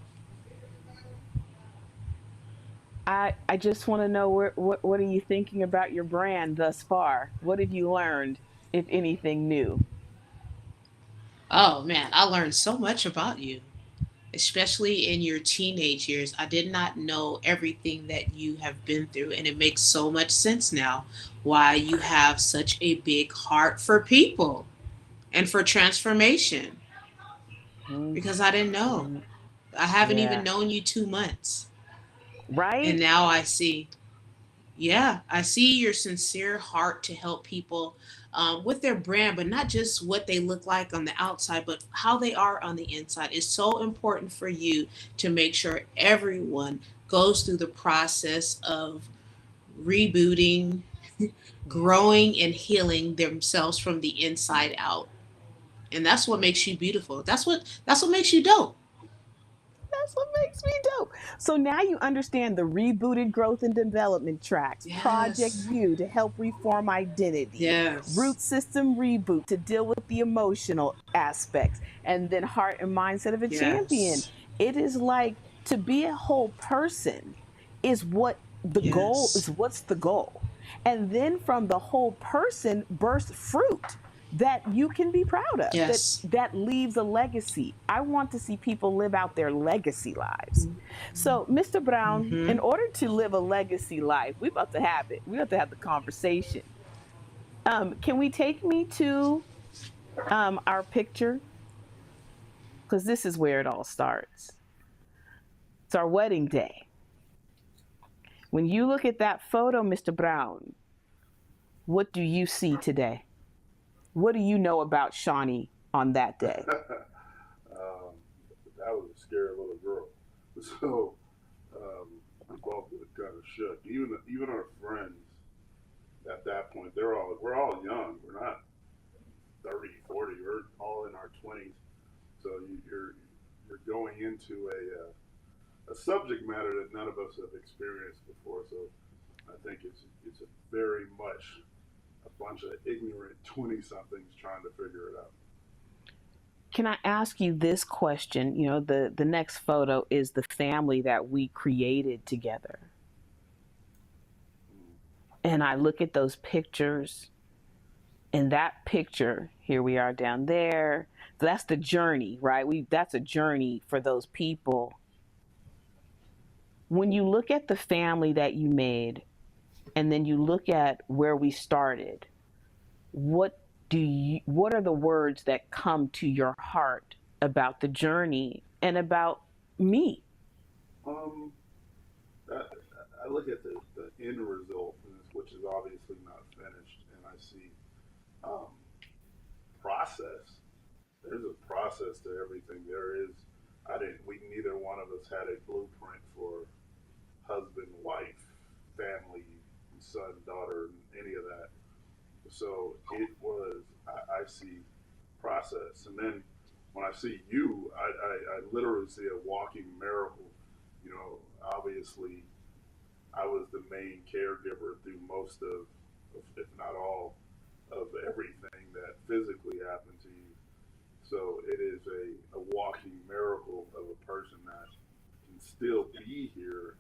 I just want to know what are you thinking about your brand thus far? What have you learned, if anything new? Oh man, I learned so much about you, especially in your teenage years. I did not know everything that you have been through, and it makes so much sense now why you have such a big heart for people and for transformation, Mm, because I didn't know. mm, I haven't even yeah. known you 2 months. And Right? now I see, yeah, I see your sincere heart to help people with their brand, but not just what they look like on the outside, but how they are on the inside. It's so important for you to make sure everyone goes through the process of rebooting, Yeah. growing, and healing themselves from the inside out. And that's what makes you beautiful. That's what makes you dope. That's what makes me dope. So now you understand the rebooted growth and development tracks, Project Yes. U to help reform identity, Yes. Root System Reboot to deal with the emotional aspects, and then Heart and Mindset of a Champion. Yes. It is like to be a whole person is what the goal Yes. is. What's the goal? And then from the whole person bursts fruit that you can be proud of, Yes. that leaves a legacy. I want to see people live out their legacy lives. So Mr. Brown, Mm-hmm. in order to live a legacy life, we about to have it, we about to have the conversation. Can we take me to our picture, because this is where it all starts. It's our wedding day. When you look at that photo, Mr. Brown, what do you see today? What do you know about Shawnee on that day? That was a scary little girl. So we both were kind of shook. Even our friends at that point, we're all young. We're not. 20s. So you're going into a subject matter that none of us have experienced before. So I think it's a very much a bunch of ignorant 20-somethings trying to figure it out. Can I ask you this question? You know, the next photo is the family that we created together. And I look at those pictures, and that picture, here we are down there. That's the journey, right? That's a journey for those people. When you look at the family that you made, and then you look at where we started, what are the words that come to your heart about the journey and about me? Um, I, I look at the end result, which is obviously not finished, and I see um, process. There's a process to everything. There is. I didn't. We neither one of us had a blueprint for husband, wife, family, son, daughter, any of that. So it was. I see process, and then when I see you, I literally see a walking miracle. You know, obviously, I was the main caregiver through most of if not all, of everything that physically happened to you. So it is a walking miracle of a person that can still be here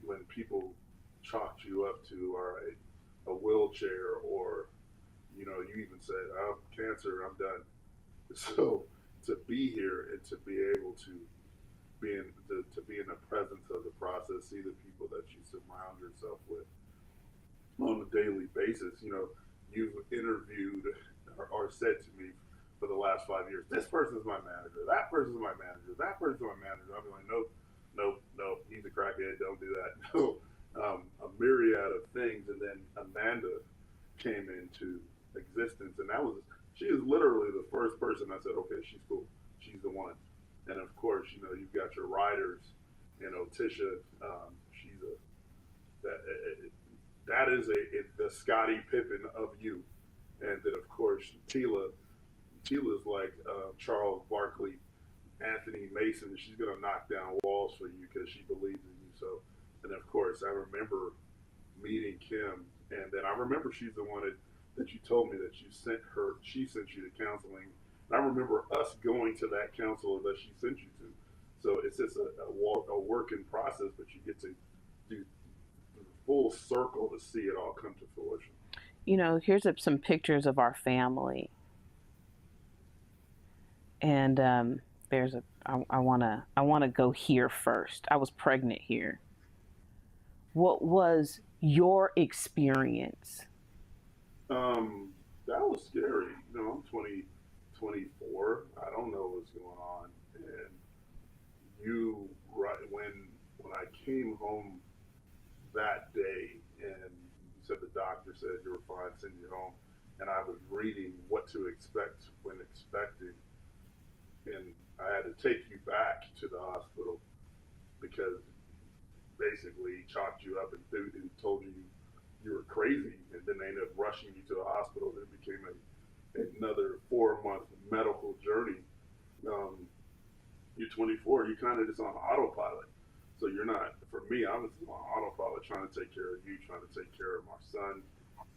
when people chalked you up to a wheelchair or, you know, you even said, I'm cancer, I'm done. So to be here and to be able to to be in the presence of the process, see the people that you surround yourself with on a daily basis. You know, you've interviewed or said to me for the last 5 years, this person's my manager, that person's my manager, that person's my manager. I'll be like, nope, nope, nope, he's a crackhead, don't do that. No, a myriad of things. And then Amanda came into existence, and she is literally the first person I said, okay, she's cool, she's the one. And of course, you know, you've got your riders, you know, Tisha, she's that is the Scottie Pippen of you. And then of course Tila's like Charles Barkley, Anthony Mason. She's gonna knock down walls for you because she believes in you. So, and of course I remember meeting Kim, and then I remember she's the one that you told me that she sent you to counseling. And I remember us going to that counselor that she sent you to. So it's just a work in process, but you get to do full circle to see it all come to fruition. You know, here's some pictures of our family. And I wanna go here first. I was pregnant here. What was your experience? That was scary. You know, I'm 24. I don't know what's going on. And you, right when I came home that day, and you said the doctor said you were fine, send you home, and I was reading what to expect when expecting, and I had to take you back to the hospital because basically he chalked you up and told you you were crazy, and then they ended up rushing you to the hospital. It became another 4-month medical journey. You're 24. You're kind of just on autopilot. So you're not. For me, I was on autopilot, trying to take care of you, trying to take care of my son,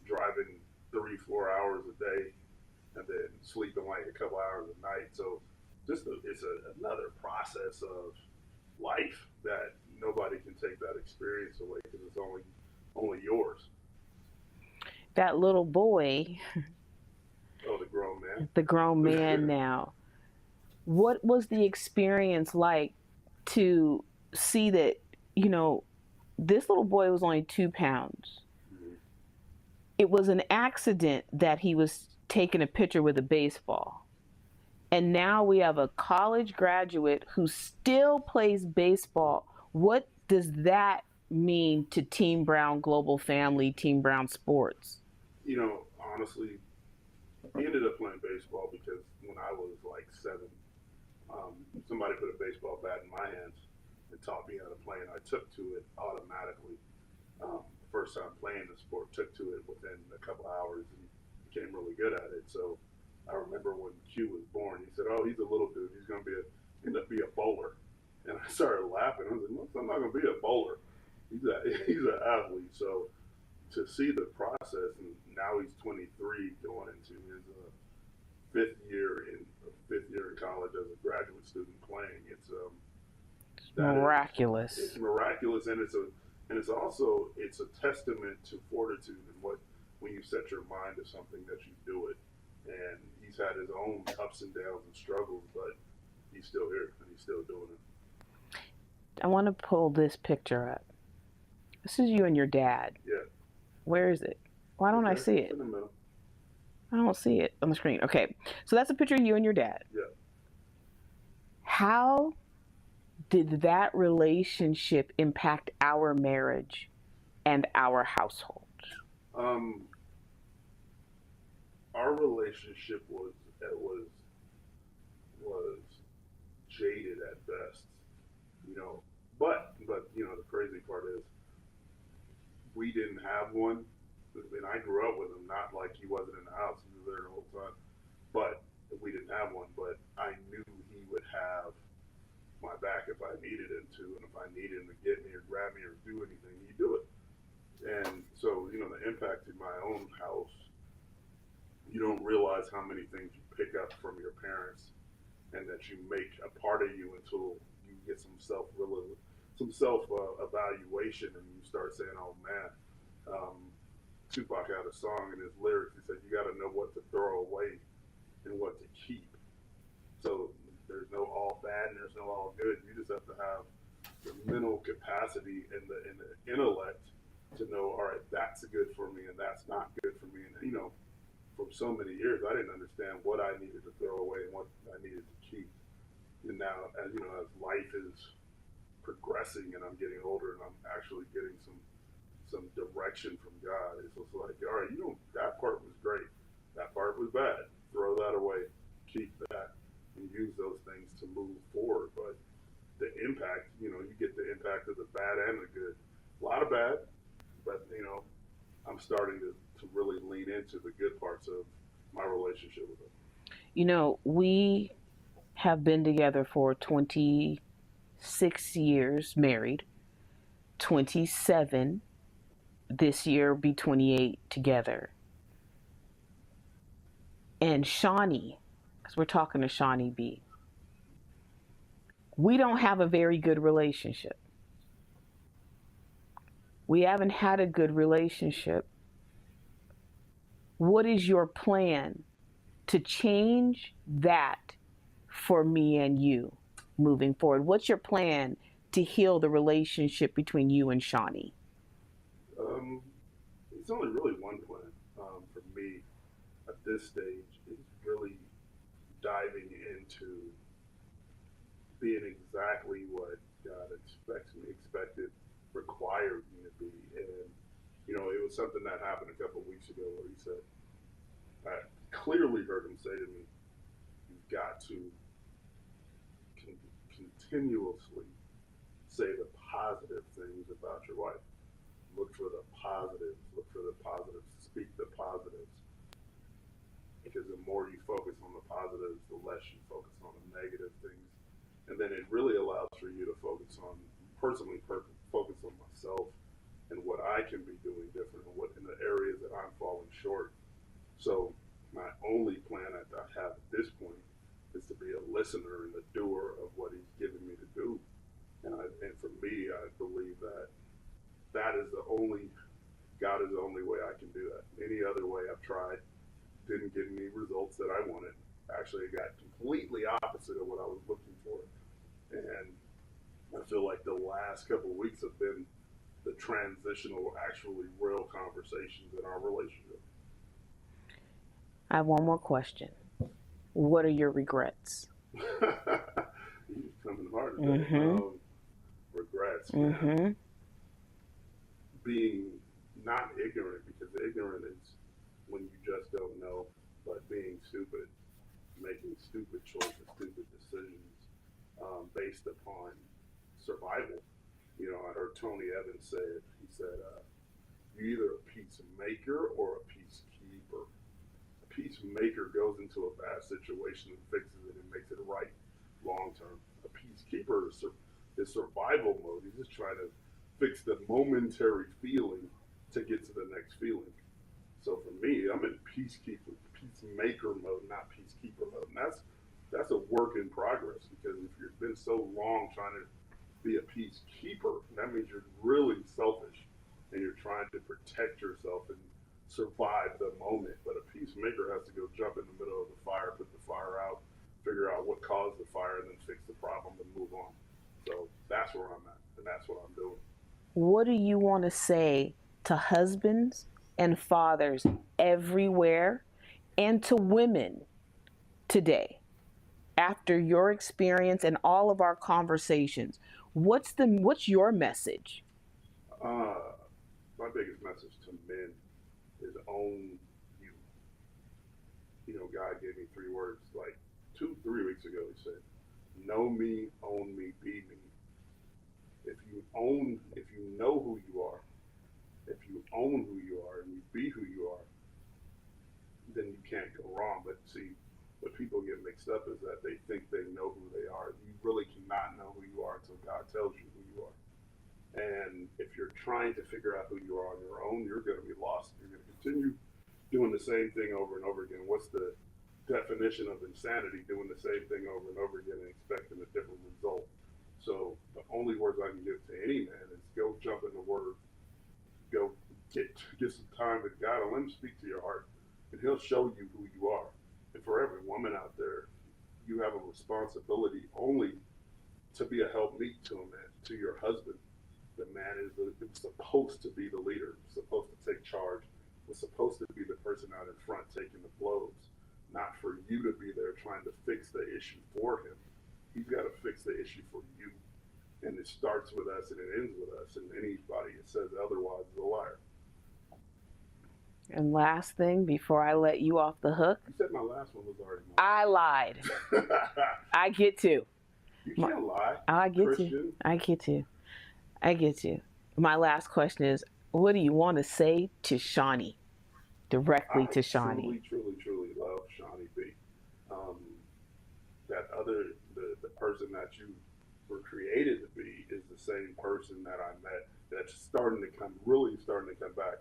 driving 3-4 hours a day, and then sleeping like a couple hours a night. So it's another process of life that nobody can take that experience away because it's only yours. That little boy, Oh, the grown man. the grown man now. What was the experience like to see that, you know, this little boy was only 2 pounds. Mm-hmm. It was an accident that he was taking a picture with a baseball. And now we have a college graduate who still plays baseball. What does that mean to Team Brown Global Family, Team Brown Sports? You know, honestly, he ended up playing baseball because when I was like 7, somebody put a baseball bat in my hands and taught me how to play, and I took to it automatically. First time playing the sport, took to it within a couple hours and became really good at it. So I remember when Q was born, he said, "Oh, he's a little dude. He's going to end up be a bowler." And I started laughing. I was like, "No, I'm not going to be a bowler. He's an athlete." So to see the process, and now he's 23, going into his fifth year in college as a graduate student playing. Miraculous. It's miraculous, and it's a testament to fortitude and what when you set your mind to something that you do it. And he's had his own ups and downs and struggles, but he's still here and he's still doing it. I want to pull this picture up. This is you and your dad. Yeah. Where is it? Why don't I see it? In the middle. I don't see it on the screen. Okay, so that's a picture of you and your dad. Yeah. How did that relationship impact our marriage and our household? Our relationship was jaded at best, you know. But you know, the crazy part is we didn't have one. I mean, I grew up with him, not like he wasn't in the house; he was there the whole time. But we didn't have one. But I knew he would have my back if I needed him to, and if I needed him to get me or grab me or do anything, he'd do it. And so, you know, the impact in my own house, you don't realize how many things you pick up from your parents, and that you make a part of you until you get some self evaluation, and you start saying, "Oh man." Tupac had a song in his lyrics. He said, "You got to know what to throw away and what to keep." So there's no all bad and there's no all good. You just have to have the mental capacity and the intellect to know, all right, that's good for me and that's not good for me. And you know, for so many years, I didn't understand what I needed to throw away and what I needed to keep. And now, as you know, as life is progressing and I'm getting older and I'm actually getting some direction from God, it's just like, all right, you know, that part was great, that part was bad. Throw that away, keep that, and use those things to move forward. But the impact, you know, you get the impact of the bad and the good. A lot of bad, but you know, I'm starting to really lean into the good parts of my relationship with him. You know, we have been together for 26 years, married, 27 this year, be 28 together. And Shawnee, because we're talking to Shawnee B, we don't have a very good relationship. We haven't had a good relationship. What is your plan to change that for me and you moving forward? What's your plan to heal the relationship between you and Shawnee? It's only really one plan for me at this stage is really diving into being exactly what God required me to be. And, you know, it was something that happened a couple of weeks ago where he said, I clearly heard him say to me, you've got to continuously say the positive things about your wife. Look for the positives, speak the positives. Because the more you focus on the positives, the less you focus on the negative things. And then it really allows for you to focus on, focus on myself and what I can be doing different and what in the areas that I'm falling short. So my only plan that I have at this point is to be a listener and a doer of what he's given me to do. And for me, I believe that God is the only way I can do that. Any other way I've tried didn't give me results that I wanted. Actually, it got completely opposite of what I was looking for. And I feel like the last couple of weeks have been the transitional, actually real conversations in our relationship. I have one more question. What are your regrets? He's coming hard today. Mm-hmm. Regrets. Mm-hmm. Being not ignorant, because ignorant is when you just don't know, but being stupid, making stupid choices, stupid decisions based upon survival. You know, I heard Tony Evans say it. He said, you're either a peacemaker or a peacekeeper. A peacemaker goes into a bad situation and fixes it and makes it right long term. A peacekeeper is survival mode. He's just trying to fix the momentary feeling to get to the next feeling. So for me, I'm in peacemaker mode, not peacekeeper mode. And that's a work in progress, because if you've been so long trying to be a peacekeeper, that means you're really selfish and you're trying to protect yourself and survive the moment. But a peacemaker has to go jump in the middle of the fire, put the fire out, figure out what caused the fire, and then fix the problem and move on. So that's where I'm at, and that's what I'm doing. What do you want to say to husbands and fathers everywhere, and to women today, after your experience and all of our conversations? What's your message? My biggest message to men is own you. You know, God gave me 3 words like 3 weeks ago. He said, "Know me, own me, be me." If you know who you are, if you own who you are, and you be who you are, then you can't go wrong. But see, what people get mixed up is that they think they know who they are. You really cannot know who you are until God tells you who you are. And if you're trying to figure out who you are on your own, you're going to be lost. You're going to continue doing the same thing over and over again. What's the definition of insanity? Doing the same thing over and over again and expecting a different result. So the only words I can give to any man is go jump in the Word, go get some time with God, and let Him speak to your heart, and He'll show you who you are. And for every woman out there, you have a responsibility only to be a helpmeet to a man, to your husband. The man is supposed to be the leader, supposed to take charge, was supposed to be the person out in front taking the blows, not for you to be there trying to fix the issue for him. He's got to fix the issue for you. And it starts with us and it ends with us. And anybody that says otherwise is a liar. And last thing, before I let you off the hook. You said my last one was already mine. I lied. I get to. You can't lie. I get Christian. to. I get you. My last question is, what do you want to say to Shawnee? Directly to Shawnee. I truly love Shawnee B. The person that you were created to be is the same person that I met that's really starting to come back.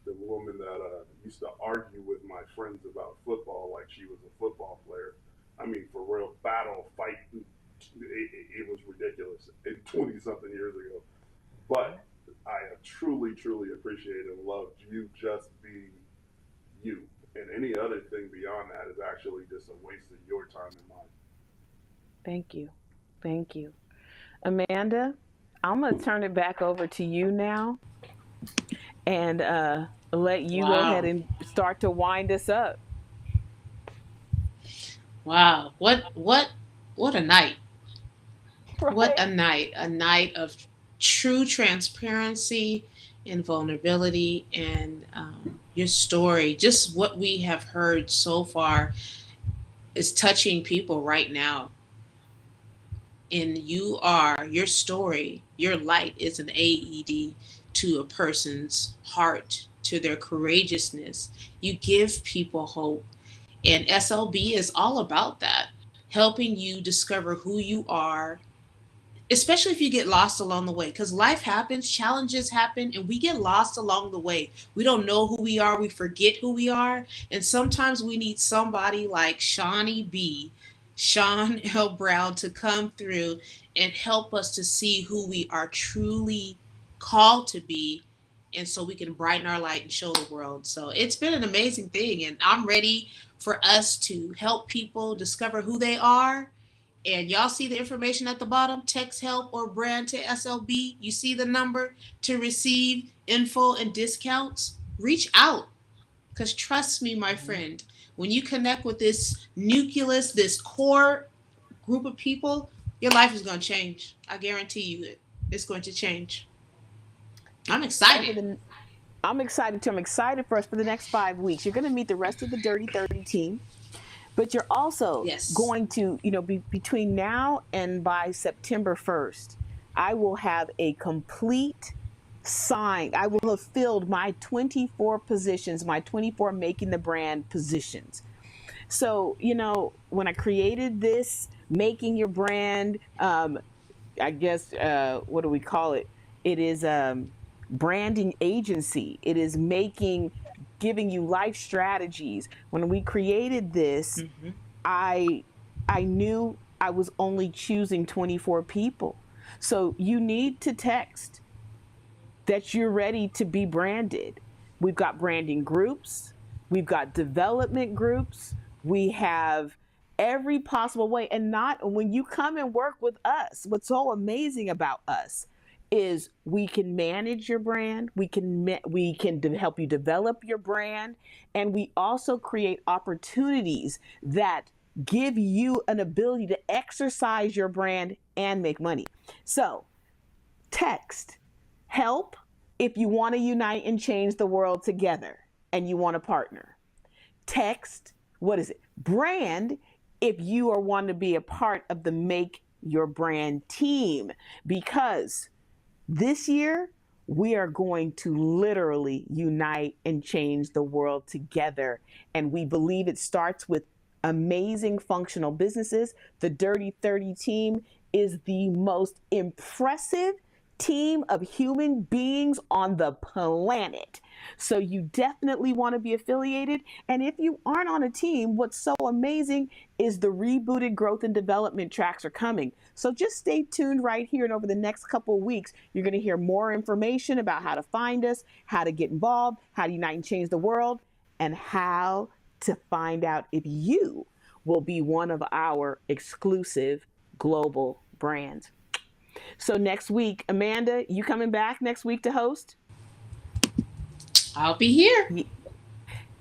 The woman that used to argue with my friends about football like she was a football player. I mean, for real, battle, fight, it was ridiculous 20-something years ago. But I have truly appreciated and loved you just being you. And any other thing beyond that is actually just a waste of your time and mine. Thank you. Amanda, I'm going to turn it back over to you now and let you go ahead and start to wind us up. Wow. What a night. Right? What a night. A night of true transparency and vulnerability, and your story, just what we have heard so far, is touching people right now. And your story, your light is an AED to a person's heart, to their courageousness. You give people hope. And SLB is all about that, helping you discover who you are, especially if you get lost along the way, because life happens, challenges happen, and we get lost along the way. We don't know who we are. We forget who we are. And sometimes we need somebody like Shawnee B, Sean L. Brown, to come through and help us to see who we are truly called to be. And so we can brighten our light and show the world. So it's been an amazing thing. And I'm ready for us to help people discover who they are. And y'all see the information at the bottom, text help or brand to SLB. You see the number to receive info and discounts. Reach out, because trust me, my friend, when you connect with this nucleus, this core group of people, your life is going to change. I guarantee you it's going to change. I'm excited. I'm excited too. I'm excited for us for the next 5 weeks. You're going to meet the rest of the Dirty 30 team. But you're also going to, between now and by September 1st, I will have a complete I will have filled my 24 positions, my 24 making the brand positions. So, when I created this, making your brand, I guess, what do we call it? It is branding agency. It is giving you life strategies. When we created this, Mm-hmm. I I knew I was only choosing 24 people. So you need to text that you're ready to be branded. We've got branding groups, we've got development groups, we have every possible way. And not when you come and work with us, what's so amazing about us is we can manage your brand, we can help you develop your brand, and we also create opportunities that give you an ability to exercise your brand and make money. So text help if you want to unite and change the world together and you want to partner. Text, what is it? Brand, if you are wanting to be a part of the Make Your Brand team. Because this year, we are going to literally unite and change the world together. And we believe it starts with amazing functional businesses. The Dirty 30 team is the most impressive team of human beings on the planet. So you definitely want to be affiliated. And if you aren't on a team, what's so amazing is the rebooted growth and development tracks are coming. So just stay tuned right here. And over the next couple of weeks, you're going to hear more information about how to find us, how to get involved, how to unite and change the world, and how to find out if you will be one of our exclusive global brands. So next week, Amanda, you coming back next week to host? I'll be here.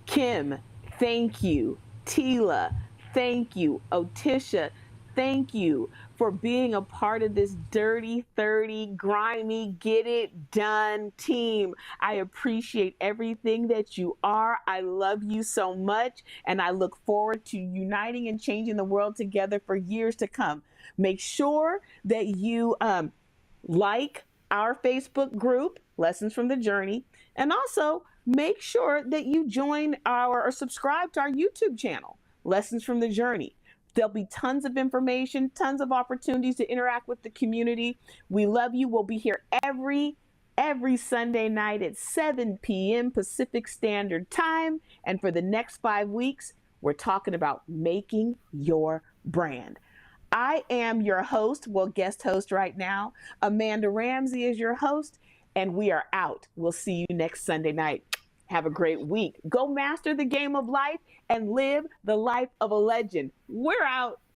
Kim, thank you. Tila, thank you. Otisha, thank you for being a part of this Dirty 30 grimy get it done team. I appreciate everything that you are. I love you so much, and I look forward to uniting and changing the world together for years to come. Make sure that you like our Facebook group, Lessons from the Journey, and also make sure that you join our or subscribe to our YouTube channel, Lessons from the Journey. There'll be tons of information, tons of opportunities to interact with the community. We love you. We'll be here every Sunday night at 7 p.m. Pacific Standard Time. And for the next 5 weeks, we're talking about making your brand. I am your host, guest host right now. Amanda Ramsey is your host, and we are out. We'll see you next Sunday night. Have a great week. Go master the game of life and live the life of a legend. We're out.